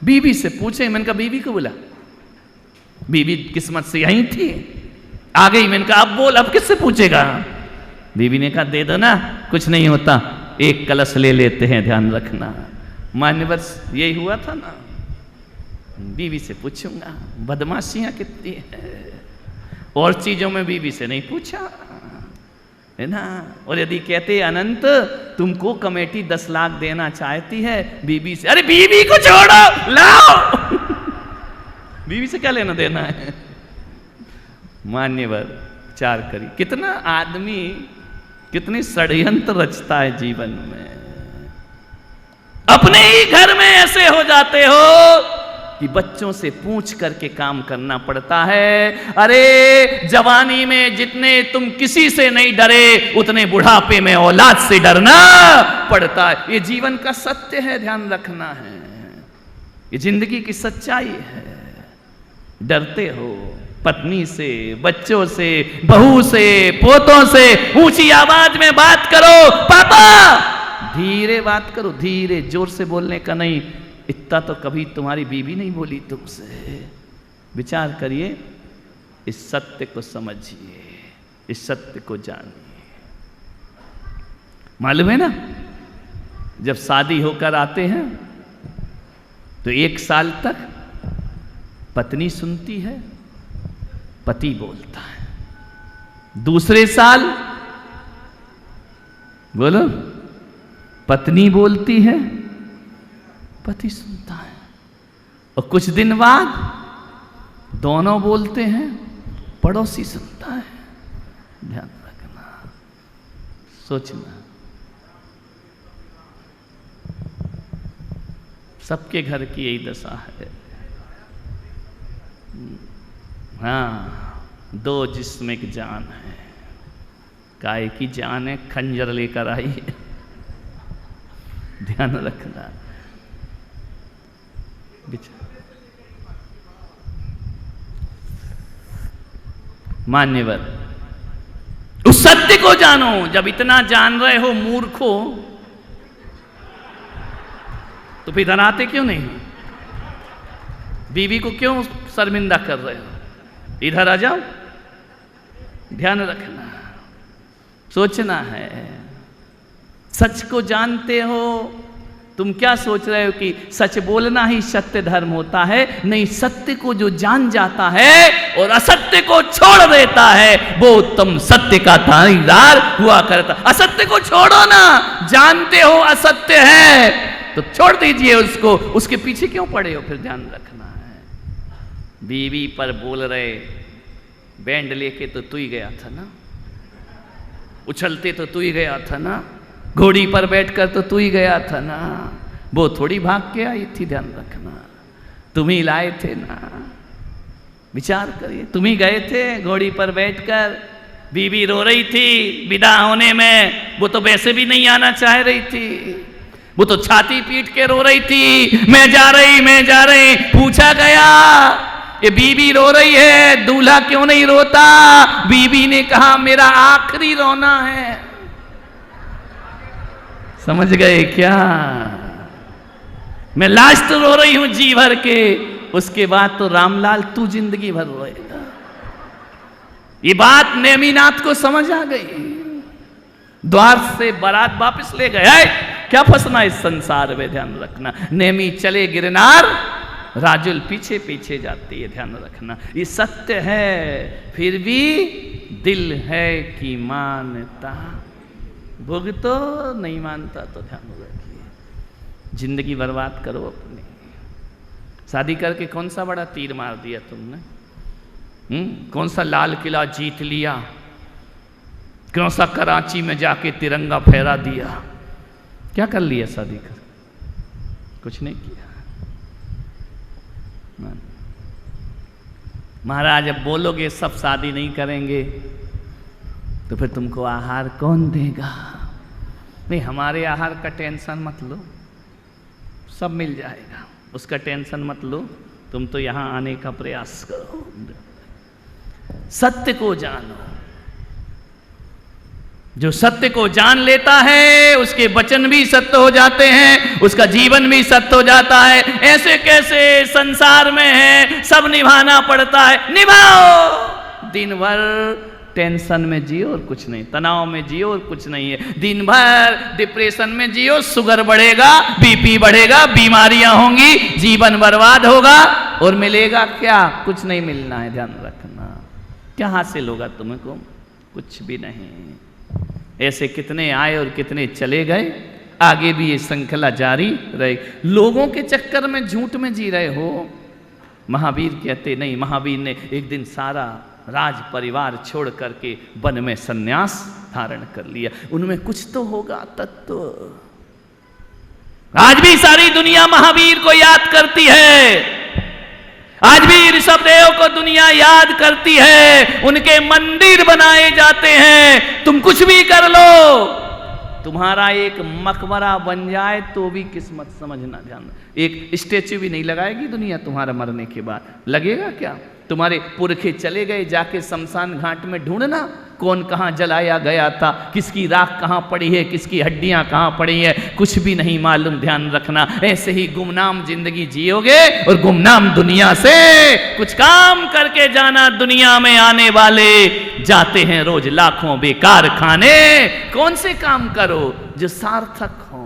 बीवी से पूछे। मैंने कहा बीवी को बुला। बीवी किस्मत से यहीं थी, आ गई। मैंने कहा अब बोल, अब किससे पूछेगा? बीवी ने कहा दे दो ना, कुछ नहीं होता, एक कलश ले लेते हैं, ध्यान रखना। मान्यवर यही हुआ था ना। बीवी से पूछूंगा, बदमाशियां कितनी है, और चीजों में बीवी से नहीं पूछा, है ना। और यदि कहते अनंत तुमको कमेटी 10 लाख देना चाहती है, बीवी से, अरे बीवी को छोड़ो, लाओ। बीवी से क्या लेना देना है? मान्यवर विचार करिए, कितना आदमी कितने षड्यंत्र रचता है जीवन में। अपने ही घर में ऐसे हो जाते हो कि बच्चों से पूछ करके काम करना पड़ता है। अरे जवानी में जितने तुम किसी से नहीं डरे, उतने बुढ़ापे में औलाद से डरना पड़ता है। ये जीवन का सत्य है, ध्यान रखना है, ये जिंदगी की सच्चाई है। डरते हो पत्नी से, बच्चों से, बहू से, पोतों से, ऊंची आवाज में बात करो, पापा धीरे बात करो, धीरे, जोर से बोलने का नहीं। इतना तो कभी तुम्हारी बीवी नहीं बोली तुमसे। विचार करिए, इस सत्य को समझिए, इस सत्य को जानिए। मालूम है ना, जब शादी होकर आते हैं तो 1 साल तक पत्नी सुनती है, पति बोलता है। दूसरे साल बोलो, पत्नी बोलती है, पति सुनता है। और कुछ दिन बाद दोनों बोलते हैं, पड़ोसी सुनता है। ध्यान रखना, सोचना। सबके घर की यही दशा है। हाँ, 2 जिस्म एक जान है। काय की जान है, खंजर लेकर आई है। ध्यान रखना। मान्यवर, उस सत्य को जानो। जब इतना जान रहे हो मूर्खो, तो फिर डराते क्यों नहीं? बीवी को क्यों शर्मिंदा कर रहे हो? इधर आ जाओ। ध्यान रखना, सोचना है। सच को जानते हो, तुम क्या सोच रहे हो कि सच बोलना ही सत्य धर्म होता है? नहीं, सत्य को जो जान जाता है और असत्य को छोड़ देता है, वो उत्तम सत्य का दावेदार हुआ करता। असत्य को छोड़ो ना, जानते हो असत्य है तो छोड़ दीजिए उसको, उसके पीछे क्यों पड़े हो? फिर ध्यान रखना है। बीवी पर बोल रहे, बैंड लेके तो तू ही गया था ना, उछलते तो तू ही गया था ना, घोड़ी पर बैठकर तो तू ही गया था ना, वो थोड़ी भाग के आई थी। ध्यान रखना, तुम ही लाए थे ना। विचार करिए, तुम ही गए थे घोड़ी पर बैठकर। बीवी रो रही थी विदा होने में, वो तो वैसे भी नहीं आना चाह रही थी, वो तो छाती पीट के रो रही थी, मैं जा रही, मैं जा रही। पूछा गया, ये बीवी रो रही है, दूल्हा क्यों नहीं रोता? बीवी ने कहा, मेरा आखिरी रोना है। समझ गए क्या? मैं लास्ट रो रही हूं जी भर के, उसके बाद तो रामलाल तू जिंदगी भर रोएगा। ये बात नेमीनाथ को समझ आ गई। द्वार से बारात वापस ले गए। क्या फंसना इस संसार में? ध्यान रखना। नेमी चले गिरनार, राजुल पीछे पीछे जाती है। ध्यान रखना, ये सत्य है, फिर भी दिल है कि मानता, भोग तो नहीं मानता। तो ध्यान रखिए, जिंदगी बर्बाद करो अपनी। शादी करके कौन सा बड़ा तीर मार दिया तुमने? कौन सा लाल किला जीत लिया? कौन सा कराची में जाके तिरंगा फहरा दिया? क्या कर लिया शादी कर? कुछ नहीं किया। महाराज अब बोलोगे सब शादी नहीं करेंगे, तो फिर तुमको आहार कौन देगा? नहीं, हमारे आहार का टेंशन मत लो, सब मिल जाएगा, उसका टेंशन मत लो। तुम तो यहां आने का प्रयास करो, सत्य को जानो। जो सत्य को जान लेता है उसके वचन भी सत्य हो जाते हैं, उसका जीवन भी सत्य हो जाता है। ऐसे कैसे संसार में है, सब निभाना पड़ता है, निभाओ। दिन भर टेंशन में जियो और कुछ नहीं, तनाव में जियो और कुछ नहीं है, दिन भर डिप्रेशन में जियो, शुगर बढ़ेगा, बीपी बढ़ेगा, बीमारियां होंगी, जीवन बर्बाद होगा और मिलेगा क्या? कुछ नहीं मिलना है, ध्यान रखना। क्या हासिल होगा तुमको? कुछ भी नहीं। ऐसे कितने आए और कितने चले गए, आगे भी ये श्रृंखला जारी रहे। लोगों के चक्कर में झूठ में जी रहे हो। महावीर कहते नहीं, महावीर ने एक दिन सारा राज परिवार छोड़ करके वन में सन्यास धारण कर लिया। उनमें कुछ तो होगा तत्व। आज भी सारी दुनिया महावीर को याद करती है, आज भी ऋषभदेव को दुनिया याद करती है, उनके मंदिर बनाए जाते हैं। तुम कुछ भी कर लो, तुम्हारा एक मकबरा बन जाए तो भी किस्मत समझना, ध्यान। एक स्टेच्यू भी नहीं लगाएगी दुनिया तुम्हारा मरने के बाद। लगेगा क्या? तुम्हारे पुरखे चले गए, जाके शमशान घाट में ढूंढना कौन कहाँ जलाया गया था, किसकी राख कहाँ पड़ी है, किसकी हड्डियां कहाँ पड़ी है, कुछ भी नहीं मालूम, ध्यान रखना। ऐसे ही गुमनाम जिंदगी जियोगे और गुमनाम दुनिया से कुछ काम करके जाना। दुनिया में आने वाले जाते हैं रोज लाखों बेकार खाने। कौन से काम करो जो सार्थक हो,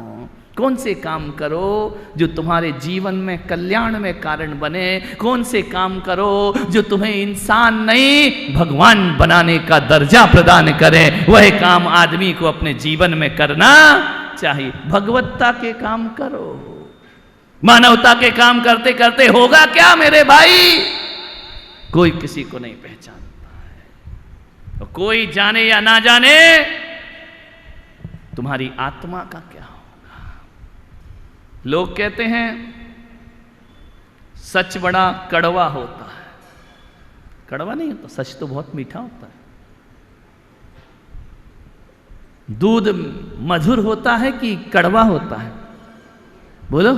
कौन से काम करो जो तुम्हारे जीवन में कल्याण में कारण बने, कौन से काम करो जो तुम्हें इंसान नहीं भगवान बनाने का दर्जा प्रदान करे। वह काम आदमी को अपने जीवन में करना चाहिए। भगवत्ता के काम करो, मानवता के काम करते करते होगा क्या मेरे भाई? कोई किसी को नहीं पहचानता है, और कोई जाने या ना जाने तुम्हारी आत्मा का क्या होगा। लोग कहते हैं सच बड़ा कड़वा होता है। कड़वा नहीं होता, सच तो बहुत मीठा होता है। दूध मधुर होता है कि कड़वा होता है? बोलो,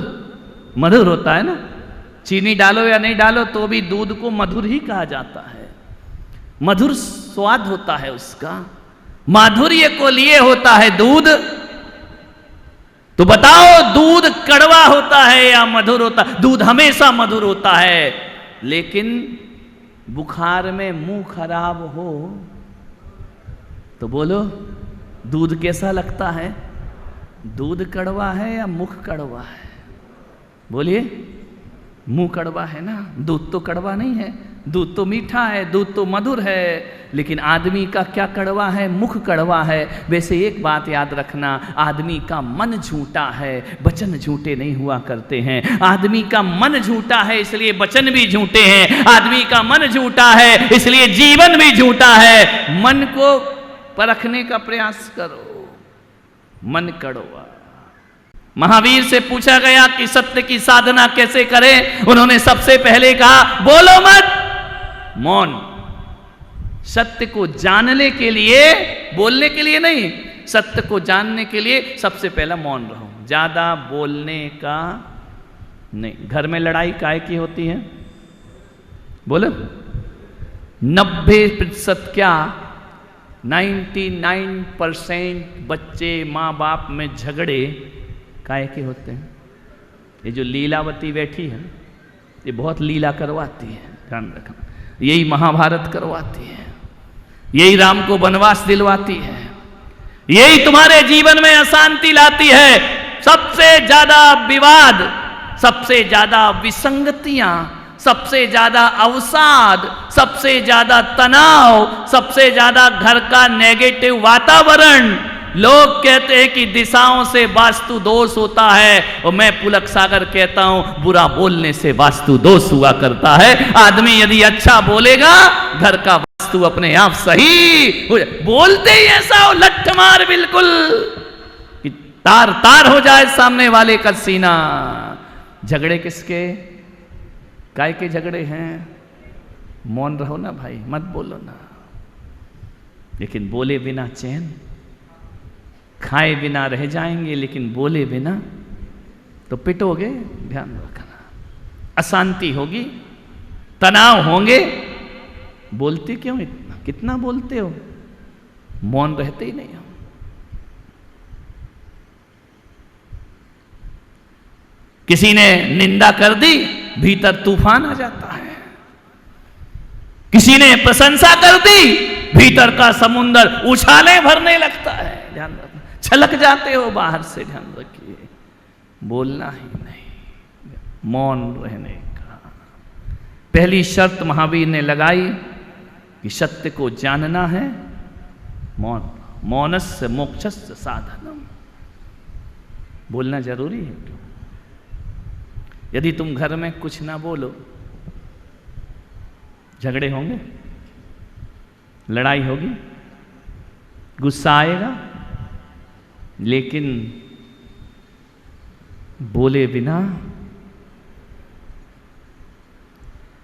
मधुर होता है ना। चीनी डालो या नहीं डालो तो भी दूध को मधुर ही कहा जाता है। मधुर स्वाद होता है उसका, माधुर्य को लिए होता है दूध। तो बताओ दूध कड़वा होता है या मधुर होता? दूध हमेशा मधुर होता है, लेकिन बुखार में मुंह खराब हो तो बोलो दूध कैसा लगता है? दूध कड़वा है या मुख कड़वा है? बोलिए, मुंह कड़वा है ना, दूध तो कड़वा नहीं है। दूध तो मीठा है, दूध तो मधुर है, लेकिन आदमी का क्या कड़वा है? मुख कड़वा है। वैसे एक बात याद रखना, आदमी का मन झूठा है, वचन झूठे नहीं हुआ करते हैं। आदमी का मन झूठा है इसलिए वचन भी झूठे हैं। आदमी का मन झूठा है इसलिए जीवन भी झूठा है। मन को परखने का प्रयास करो, मन कड़वा। महावीर से पूछा गया कि सत्य की साधना कैसे करें? उन्होंने सबसे पहले कहा बोलो मत, मौन। सत्य को जानने के लिए, बोलने के लिए नहीं, सत्य को जानने के लिए सबसे पहला मौन रहो। ज्यादा बोलने का नहीं। घर में लड़ाई काहे की होती है? बोलो, 90% क्या 99% बच्चे माँ बाप में झगड़े काहे के होते हैं? ये जो लीलावती बैठी है ये बहुत लीला करवाती है, ध्यान रखना। यही महाभारत करवाती है, यही राम को वनवास दिलवाती है, यही तुम्हारे जीवन में अशांति लाती है। सबसे ज्यादा विवाद, सबसे ज्यादा विसंगतियां, सबसे ज्यादा अवसाद, सबसे ज्यादा तनाव, सबसे ज्यादा घर का नेगेटिव वातावरण। लोग कहते हैं कि दिशाओं से वास्तु दोष होता है, और मैं पुलक सागर कहता हूं बुरा बोलने से वास्तु दोष हुआ करता है। आदमी यदि अच्छा बोलेगा घर का वास्तु अपने आप सही। बोलते ही ऐसा हो लठ मार बिल्कुल कि तार तार हो जाए सामने वाले का सीना। झगड़े किसके, काय के झगड़े हैं? मौन रहो ना भाई, मत बोलो ना। लेकिन बोले बिना चैन, खाए बिना रह जाएंगे, लेकिन बोले बिना तो पिटोगे, ध्यान रखना। अशांति होगी, तनाव होंगे। बोलते क्यों इतना? कितना बोलते हो? मौन रहते ही नहीं हो। किसी ने निंदा कर दी, भीतर तूफान आ जाता है। किसी ने प्रशंसा कर दी, भीतर का समुंदर उछाले भरने लगता है। ध्यान रखना, छलक जाते हो बाहर से। ध्यान रखिए, बोलना ही नहीं, मौन रहने का। पहली शर्त महावीर ने लगाई कि सत्य को जानना है, मौन। मौनस्य मोक्षस्य साधनम। बोलना जरूरी है। क्यों? यदि तुम घर में कुछ ना बोलो, झगड़े होंगे, लड़ाई होगी, गुस्सा आएगा, लेकिन बोले बिना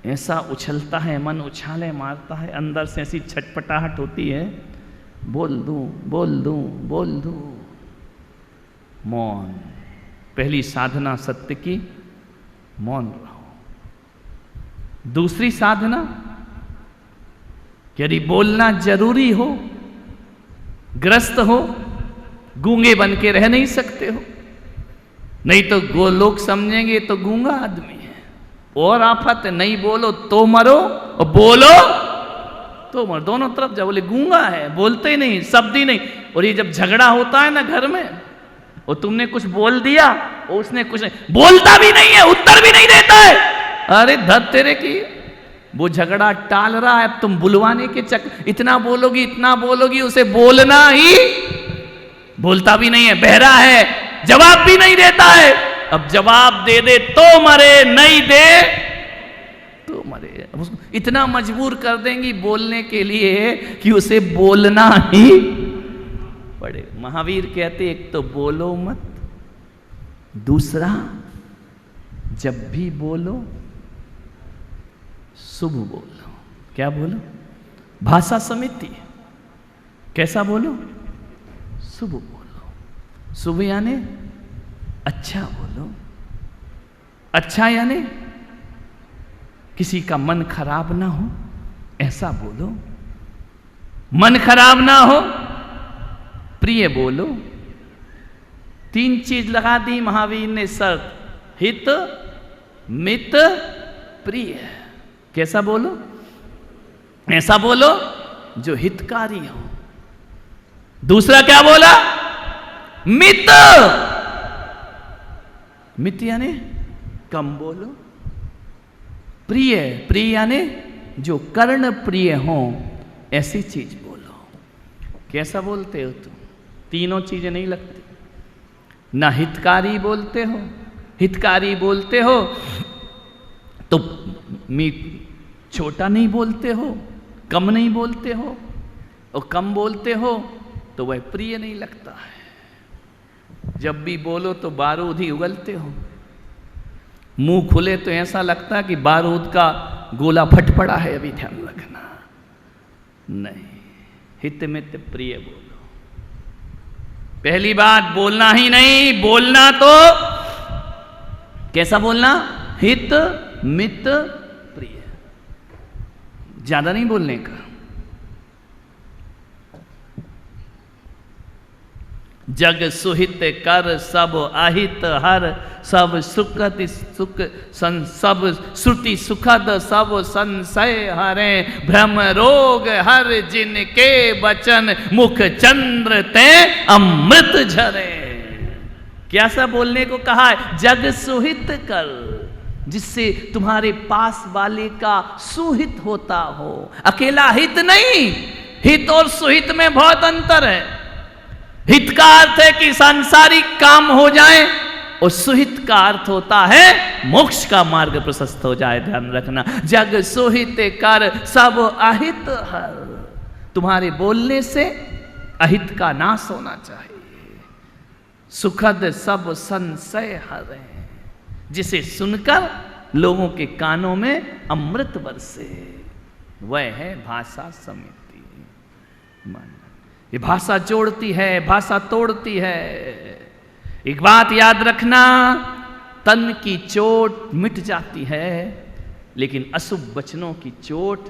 ऐसा उछलता है, मन उछाले मारता है, अंदर से ऐसी छटपटाहट होती है, बोल दूं बोल दूं बोल दूं। मौन। पहली साधना सत्य की, मौन रहो। दूसरी साधना, यदि बोलना जरूरी हो, ग्रस्त हो, गूंगे बन के रह नहीं सकते हो, नहीं तो लोग समझेंगे तो गूंगा आदमी है। और आफत, नहीं बोलो तो मरो, और बोलो तो मरो। दोनों तरफ जब बोले गूंगा है, बोलते ही नहीं, शब्द ही नहीं। और ये जब झगड़ा होता है ना घर में, और तुमने कुछ बोल दिया और उसने कुछ नहीं, बोलता भी नहीं है, उत्तर भी नहीं देता है, अरे धत तेरे की, वो झगड़ा टाल रहा है, अब तुम बुलवाने के इतना बोलोगी, उसे बोलना ही, बोलता भी नहीं है, बहरा है, जवाब भी नहीं देता है। अब जवाब दे दे तो मरे, नहीं दे तो मरे। अब उसको इतना मजबूर कर देंगी बोलने के लिए कि उसे बोलना ही पड़े। महावीर कहते, एक तो बोलो मत, दूसरा जब भी बोलो शुभ बोलो। क्या बोलो? भाषा समिति। कैसा बोलो? शुभ बोलो। शुभ यानी अच्छा बोलो। अच्छा यानी किसी का मन खराब ना हो, ऐसा बोलो। मन खराब ना हो, प्रिय बोलो। 3 चीज लगा दी महावीर ने शर्त, हित, मित, प्रिय। कैसा बोलो? ऐसा बोलो जो हितकारी हो। दूसरा क्या बोला? मित। मित यानी कम बोलो। प्रिय, प्रिय यानी जो कर्ण प्रिय हो, ऐसी चीज बोलो। कैसा बोलते हो तुम? तीनों चीजें नहीं लगती। ना हितकारी बोलते हो, हितकारी बोलते हो तो छोटा नहीं बोलते हो, कम नहीं बोलते हो, और कम बोलते हो तो वह प्रिय नहीं लगता है। जब भी बोलो तो बारूद ही उगलते हो। मुंह खुले तो ऐसा लगता है कि बारूद का गोला फट पड़ा है, अभी ध्यान रखना। नहीं, हित मित प्रिय बोलो। पहली बात, बोलना ही नहीं, बोलना तो कैसा बोलना? हित मित प्रिय। ज्यादा नहीं बोलने का। जग सुहित कर सब अहित हर, सब सुखद सुख सब श्रुति सुखद सब संशय हरे, भ्रम रोग हर जिनके वचन, मुख चंद्र ते अमृत झरे। कैसा बोलने को कहा है? जग सुहित कर, जिससे तुम्हारे पास वाले का सुहित होता हो। अकेला हित नहीं, हित और सुहित में बहुत अंतर है। हित का अर्थ है कि सांसारिक काम हो जाए, और सुहित का अर्थ होता है मोक्ष का मार्ग प्रशस्त हो जाए। ध्यान रखना, जग सुहित कर सब अहित हर। तुम्हारे बोलने से अहित का नाश होना चाहिए। सुखद सब संशय हरे, जिसे सुनकर लोगों के कानों में अमृत बरसे, वह है भाषा समिति। ये भाषा जोड़ती है, भाषा तोड़ती है। एक बात याद रखना, तन की चोट मिट जाती है, लेकिन अशुभ वचनों की चोट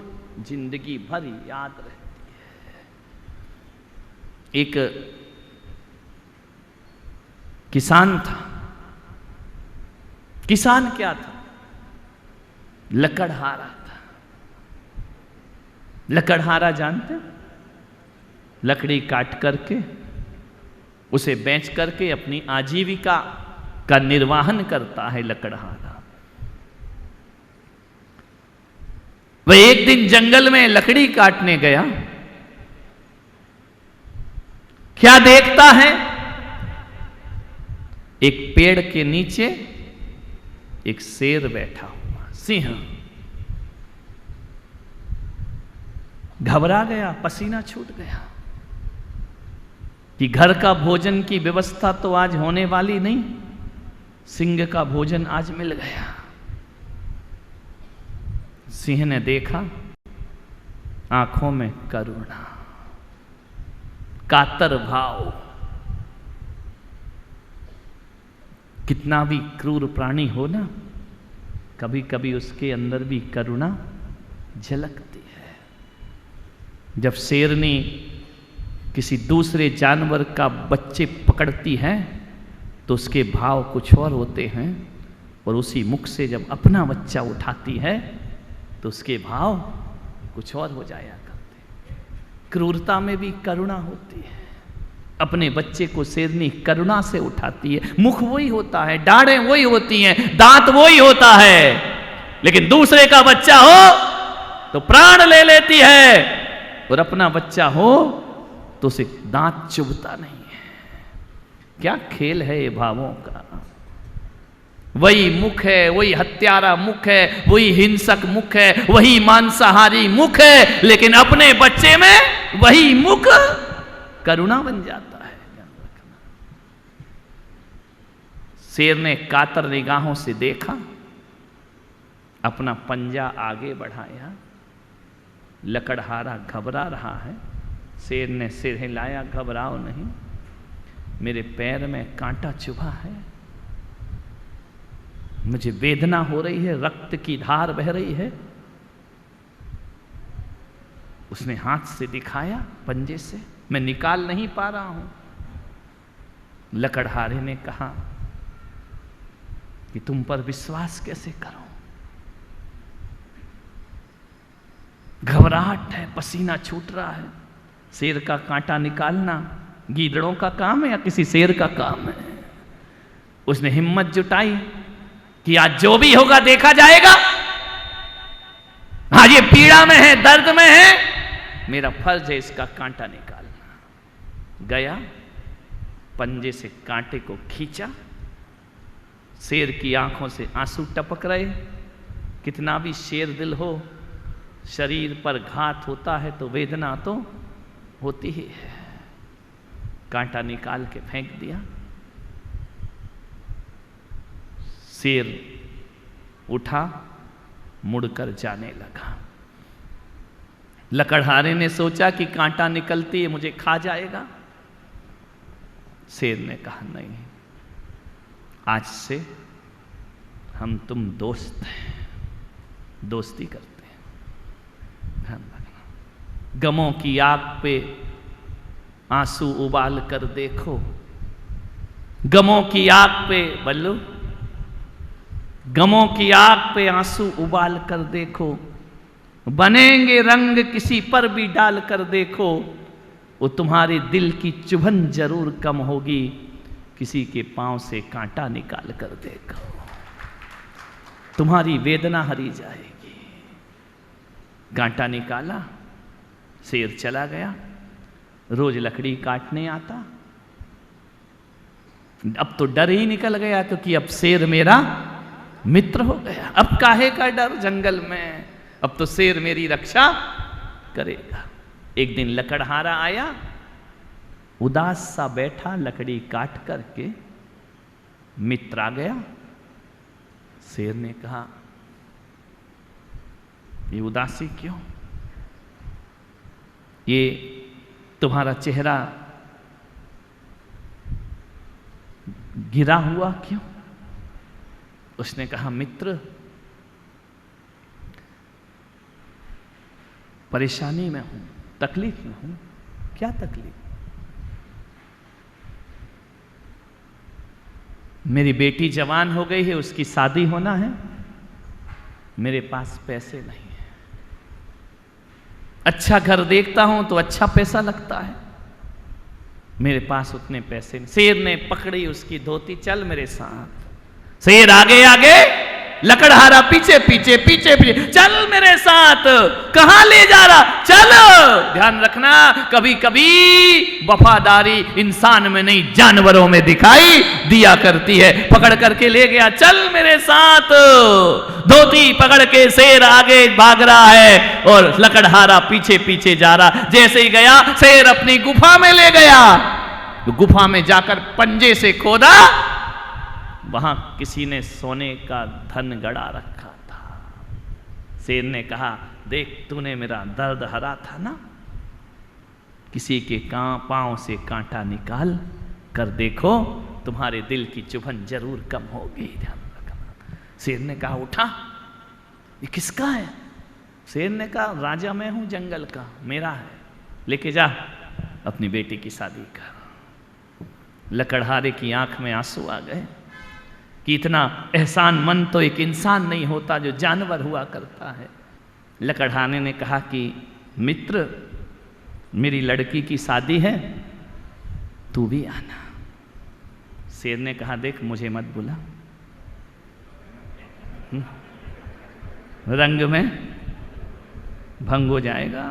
जिंदगी भर याद रहती है। एक किसान था, किसान क्या था? लकड़हारा था। लकड़हारा जानते? लकड़ी काट करके उसे बेच करके अपनी आजीविका का निर्वाहन करता है लकड़हारा। वह एक दिन जंगल में लकड़ी काटने गया। क्या देखता है? एक पेड़ के नीचे एक शेर बैठा हुआ, सिंह। घबरा गया, पसीना छूट गया कि घर का भोजन की व्यवस्था तो आज होने वाली नहीं, सिंह का भोजन आज मिल गया। सिंह ने देखा, आंखों में करुणा, कातर भाव। कितना भी क्रूर प्राणी हो ना, कभी कभी उसके अंदर भी करुणा झलकती है। जब शेरनी किसी दूसरे जानवर का बच्चे पकड़ती है तो उसके भाव कुछ और होते हैं, और उसी मुख से जब अपना बच्चा उठाती है तो उसके भाव कुछ और हो जाया करते हैं। क्रूरता में भी करुणा होती है। अपने बच्चे को शेरनी करुणा से उठाती है। मुख वही होता है, डाढ़ें वही होती हैं, दांत वही होता है, लेकिन दूसरे का बच्चा हो तो प्राण ले लेती है, और अपना बच्चा हो तो उसे दांत चुभता नहीं है। क्या खेल है ये भावों का। वही मुख है, वही हत्यारा मुख है, वही हिंसक मुख है, वही मांसाहारी मुख है, लेकिन अपने बच्चे में वही मुख करुणा बन जाता है। शेर ने कातर निगाहों से देखा, अपना पंजा आगे बढ़ाया। लकड़हारा घबरा रहा है। शेर ने सिर हिलाया, घबराओ नहीं, मेरे पैर में कांटा चुभा है, मुझे वेदना हो रही है, रक्त की धार बह रही है। उसने हाथ से दिखाया पंजे से, मैं निकाल नहीं पा रहा हूं। लकड़हारे ने कहा कि तुम पर विश्वास कैसे करूं, घबराहट है, पसीना छूट रहा है। शेर का कांटा निकालना गीदड़ों का काम है या किसी शेर का काम है? उसने हिम्मत जुटाई कि आज जो भी होगा देखा जाएगा। आज ये पीड़ा में है, दर्द में है, मेरा फर्ज है इसका कांटा निकालना। गया, पंजे से कांटे को खींचा। शेर की आंखों से आंसू टपक रहे। कितना भी शेर दिल हो, शरीर पर घात होता है तो वेदना तो होती ही है। कांटा निकाल के फेंक दिया। शेर उठा, मुड़कर जाने लगा। लकड़हारे ने सोचा कि कांटा निकलती है मुझे खा जाएगा। शेर ने कहा नहीं, आज से हम तुम दोस्त हैं, दोस्ती करते हैं, ध्यान रखना। गमों की आग पे आंसू उबाल कर देखो, गमों की आग पे बल्लू, गमों की आग पे आंसू उबाल कर देखो, बनेंगे रंग किसी पर भी डाल कर देखो, वो तुम्हारे दिल की चुभन जरूर कम होगी, किसी के पांव से कांटा निकाल कर देखो, तुम्हारी वेदना हरी जाएगी। कांटा निकाला, शेर चला गया। रोज लकड़ी काटने आता। अब तो डर ही निकल गया, क्योंकि अब शेर मेरा मित्र हो गया। अब काहे का डर जंगल में, अब तो शेर मेरी रक्षा करेगा। एक दिन लकड़हारा आया, उदास सा बैठा, लकड़ी काट करके। मित्र आ गया। शेर ने कहा, ये उदासी क्यों, ये तुम्हारा चेहरा गिरा हुआ क्यों? उसने कहा, मित्र, परेशानी में हूं, तकलीफ में हूं। क्या तकलीफ? मेरी बेटी जवान हो गई है, उसकी शादी होना है, मेरे पास पैसे नहीं है। अच्छा घर देखता हूं तो अच्छा पैसा लगता है, मेरे पास उतने पैसे नहीं। शेर ने पकड़ी उसकी धोती, चल मेरे साथ। शेर आगे आगे, लकड़हारा पीछे पीछे पीछे पीछे, चल मेरे साथ। कहां ले जा रहा, चल। ध्यान रखना, कभी कभी वफादारी इंसान में नहीं जानवरों में दिखाई दिया करती है। पकड़ करके ले गया, चल मेरे साथ। धोती पकड़ के शेर आगे भाग रहा है और लकड़हारा पीछे पीछे जा रहा। जैसे ही गया, शेर अपनी गुफा में ले गया। तो गुफा में जाकर पंजे से खोदा, वहां किसी ने सोने का धन गड़ा रखा था। शेर ने कहा, देख तूने मेरा दर्द हरा था ना, किसी के पांव से कांटा निकाल कर देखो, तुम्हारे दिल की चुभन जरूर कम होगी। ध्यान रखना। शेर ने कहा, उठा, ये किसका है? शेर ने कहा, राजा मैं हूं जंगल का, मेरा है, लेके जा, अपनी बेटी की शादी कर। लकड़हारे की आंख में आंसू आ गए कि इतना एहसान मन तो एक इंसान नहीं होता जो जानवर हुआ करता है। लकड़हारे ने कहा कि मित्र, मेरी लड़की की शादी है, तू भी आना। शेर ने कहा, देख मुझे मत बुला, रंग में भंग हो जाएगा।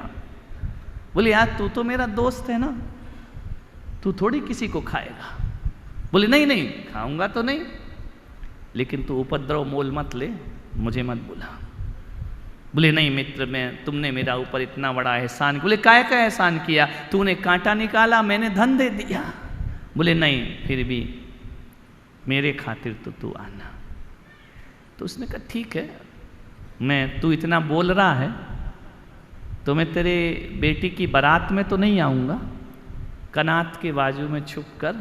बोले, यार तू तो मेरा दोस्त है ना, तू थोड़ी किसी को खाएगा। बोले, नहीं नहीं खाऊंगा तो नहीं, लेकिन तू उपद्रव मोल मत ले, मुझे मत बुला। बोले, नहीं मित्र, मैं तुमने मेरा ऊपर इतना बड़ा एहसान। बोले, काय का एहसान किया? तूने कांटा निकाला, मैंने धन दे दिया। बोले, नहीं फिर भी मेरे खातिर तो तू आना। तो उसने कहा, ठीक है, मैं तू इतना बोल रहा है तो मैं तेरे बेटी की बारात में तो नहीं आऊँगा, कनात के बाजू में छुप कर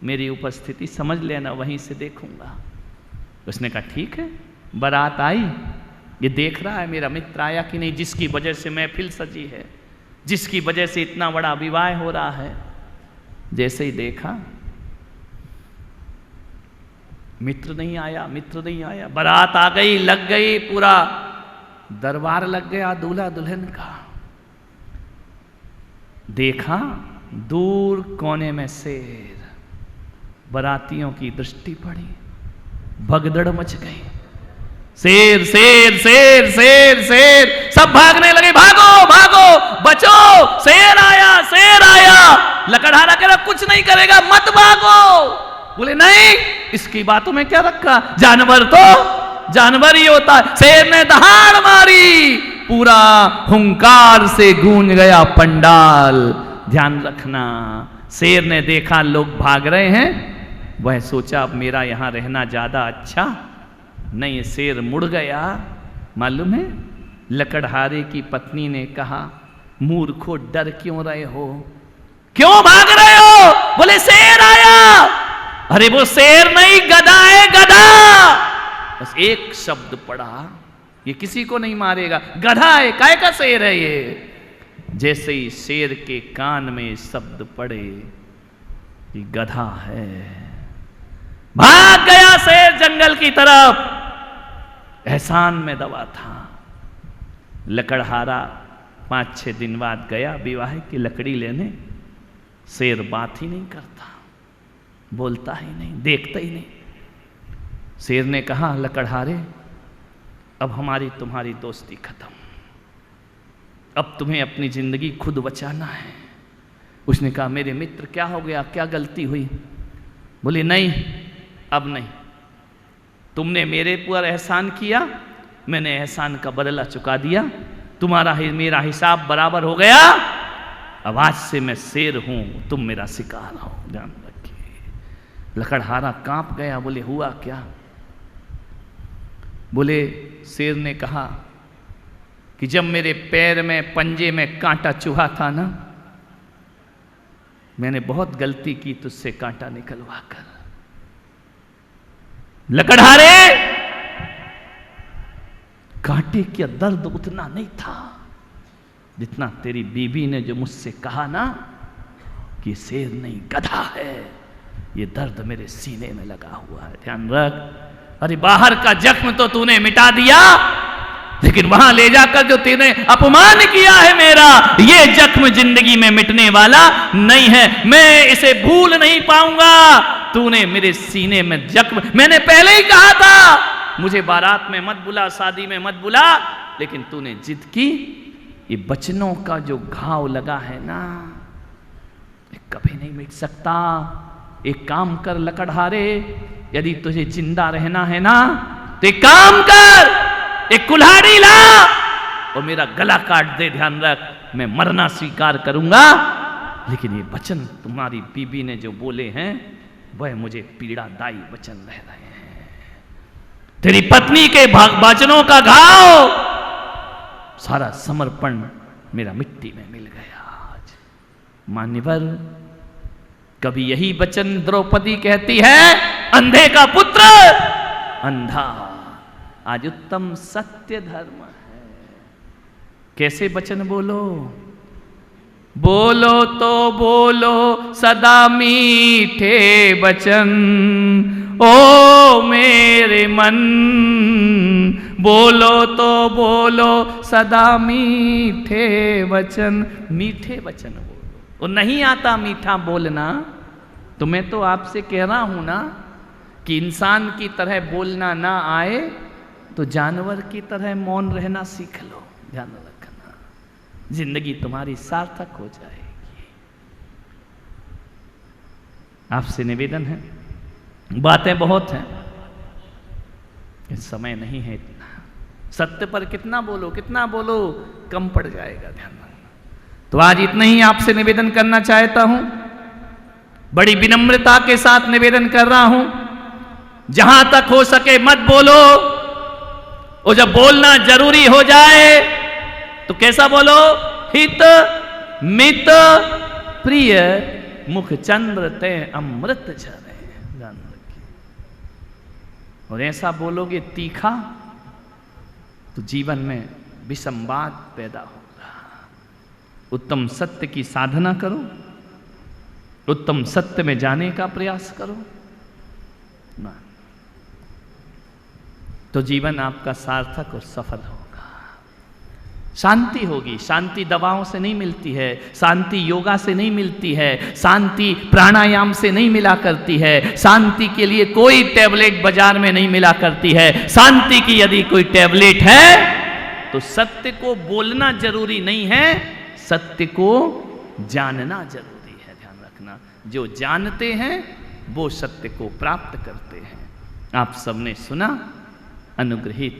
मेरी उपस्थिति समझ लेना, वहीं से देखूंगा। उसने कहा, ठीक है। बारात आई, ये देख रहा है मेरा मित्र आया कि नहीं, जिसकी वजह से महफिल सजी है, जिसकी वजह से इतना बड़ा विवाह हो रहा है। जैसे ही देखा, मित्र नहीं आया, मित्र नहीं आया। बारात आ गई, लग गई, पूरा दरबार लग गया दूल्हा दुल्हन का। देखा दूर कोने में शेर, बारातियों की दृष्टि पड़ी, भगदड़ मच गई। शेर शेर शेर शेर शेर, सब भागने लगे, भागो भागो, बचो, शेर आया, शेर आया। लकड़हारा कह रहा, कुछ नहीं करेगा, मत भागो। बोले, नहीं, इसकी बातों में क्या रखा, जानवर तो जानवर ही होता है। शेर ने दहाड़ मारी, पूरा हुंकार से गूंज गया पंडाल। ध्यान रखना, शेर ने देखा लोग भाग रहे हैं, वह सोचा अब मेरा यहां रहना ज्यादा अच्छा नहीं। शेर मुड़ गया। मालूम है, लकड़हारे की पत्नी ने कहा, मूर्खो डर क्यों रहे हो, क्यों भाग रहे हो? बोले, शेर आया। अरे वो शेर नहीं, गधा है, गधा। बस एक शब्द पड़ा, ये किसी को नहीं मारेगा, गधा है, काय का शेर है ये। जैसे ही शेर के कान में शब्द पड़े, ये गधा है, भाग गया शेर जंगल की तरफ। एहसान में दवा था। लकड़हारा 5-6 दिन बाद गया विवाह की लकड़ी लेने। शेर बात ही नहीं करता, बोलता ही नहीं, देखता ही नहीं। शेर ने कहा, लकड़हारे, अब हमारी तुम्हारी दोस्ती खत्म, अब तुम्हें अपनी जिंदगी खुद बचाना है। उसने कहा, मेरे मित्र क्या हो गया, क्या गलती हुई? बोले, नहीं, अब नहीं, तुमने मेरे पर एहसान किया, मैंने एहसान का बदला चुका दिया, तुम्हारा ही मेरा हिसाब बराबर हो गया। अब आज से मैं शेर हूं, तुम मेरा शिकार हो, ध्यान रखिए। लकड़हारा कांप गया। बोले, हुआ क्या? बोले, शेर ने कहा कि जब मेरे पैर में, पंजे में कांटा चुभा था ना, मैंने बहुत गलती की तुझसे कांटा निकलवा कर। लकड़हारे, कांटे का दर्द उतना नहीं था जितना तेरी बीबी ने जो मुझसे कहा ना कि शेर नहीं गधा है, ये दर्द मेरे सीने में लगा हुआ है, ध्यान रख। अरे बाहर का जख्म तो तूने मिटा दिया, लेकिन वहां ले जाकर जो तूने अपमान किया है मेरा, ये जख्म जिंदगी में मिटने वाला नहीं है, मैं इसे भूल नहीं पाऊंगा। तूने मेरे सीने में जख्म, मैंने पहले ही कहा था मुझे बारात में मत बुला, शादी में मत बुला, लेकिन तूने जिद की। ये बचनों का जो घाव लगा है ना, ये कभी नहीं मिट सकता। एक काम कर लकड़हारे, यदि तुझे जिंदा रहना है ना तो एक काम कर, एक कुल्हाड़ी ला और मेरा गला काट दे। ध्यान रख, मैं मरना स्वीकार करूंगा, लेकिन ये वचन तुम्हारी बीबी ने जो बोले हैं वह मुझे पीड़ादायी वचन रह रहे हैं। तेरी पत्नी के वचनों का घाव, सारा समर्पण मेरा मिट्टी में मिल गया आज। मान्यवर, कभी यही वचन द्रौपदी कहती है, अंधे का पुत्र अंधा। आज उत्तम सत्य धर्म है। कैसे वचन बोलो? बोलो तो बोलो सदा मीठे वचन, ओ मेरे मन। बोलो तो बोलो सदा मीठे वचन, मीठे वचन बोलो। और नहीं आता मीठा बोलना तो मैं तो आपसे कह रहा हूं ना कि इंसान की तरह बोलना ना आए तो जानवर की तरह मौन रहना सीख लो। ध्यान रखना, जिंदगी तुम्हारी सार्थक हो जाएगी। आपसे निवेदन है, बातें बहुत हैं, समय नहीं है इतना। सत्य पर कितना बोलो कितना बोलो, कम पड़ जाएगा। ध्यान रखना। तो आज इतना ही आपसे निवेदन करना चाहता हूं, बड़ी विनम्रता के साथ निवेदन कर रहा हूं, जहां तक हो सके मत बोलो, और जब बोलना जरूरी हो जाए तो कैसा बोलो? हित मित प्रिय मुख चंद्र ते अमृत झरे। ध्यान रखिए। और ऐसा बोलोगे तीखा तो जीवन में विसंवाद पैदा होगा। उत्तम सत्य की साधना करो, उत्तम सत्य में जाने का प्रयास करो ना, तो जीवन आपका सार्थक और सफल होगा। शांति होगी। शांति दवाओं से नहीं मिलती है, शांति योगा से नहीं मिलती है, शांति प्राणायाम से नहीं मिला करती है, शांति के लिए कोई टैबलेट बाजार में नहीं मिला करती है। शांति की यदि कोई टैबलेट है तो सत्य को बोलना जरूरी नहीं है, सत्य को जानना जरूरी है। ध्यान रखना, जो जानते हैं वो सत्य को प्राप्त करते हैं। आप सबने सुना, अनुग्रहित।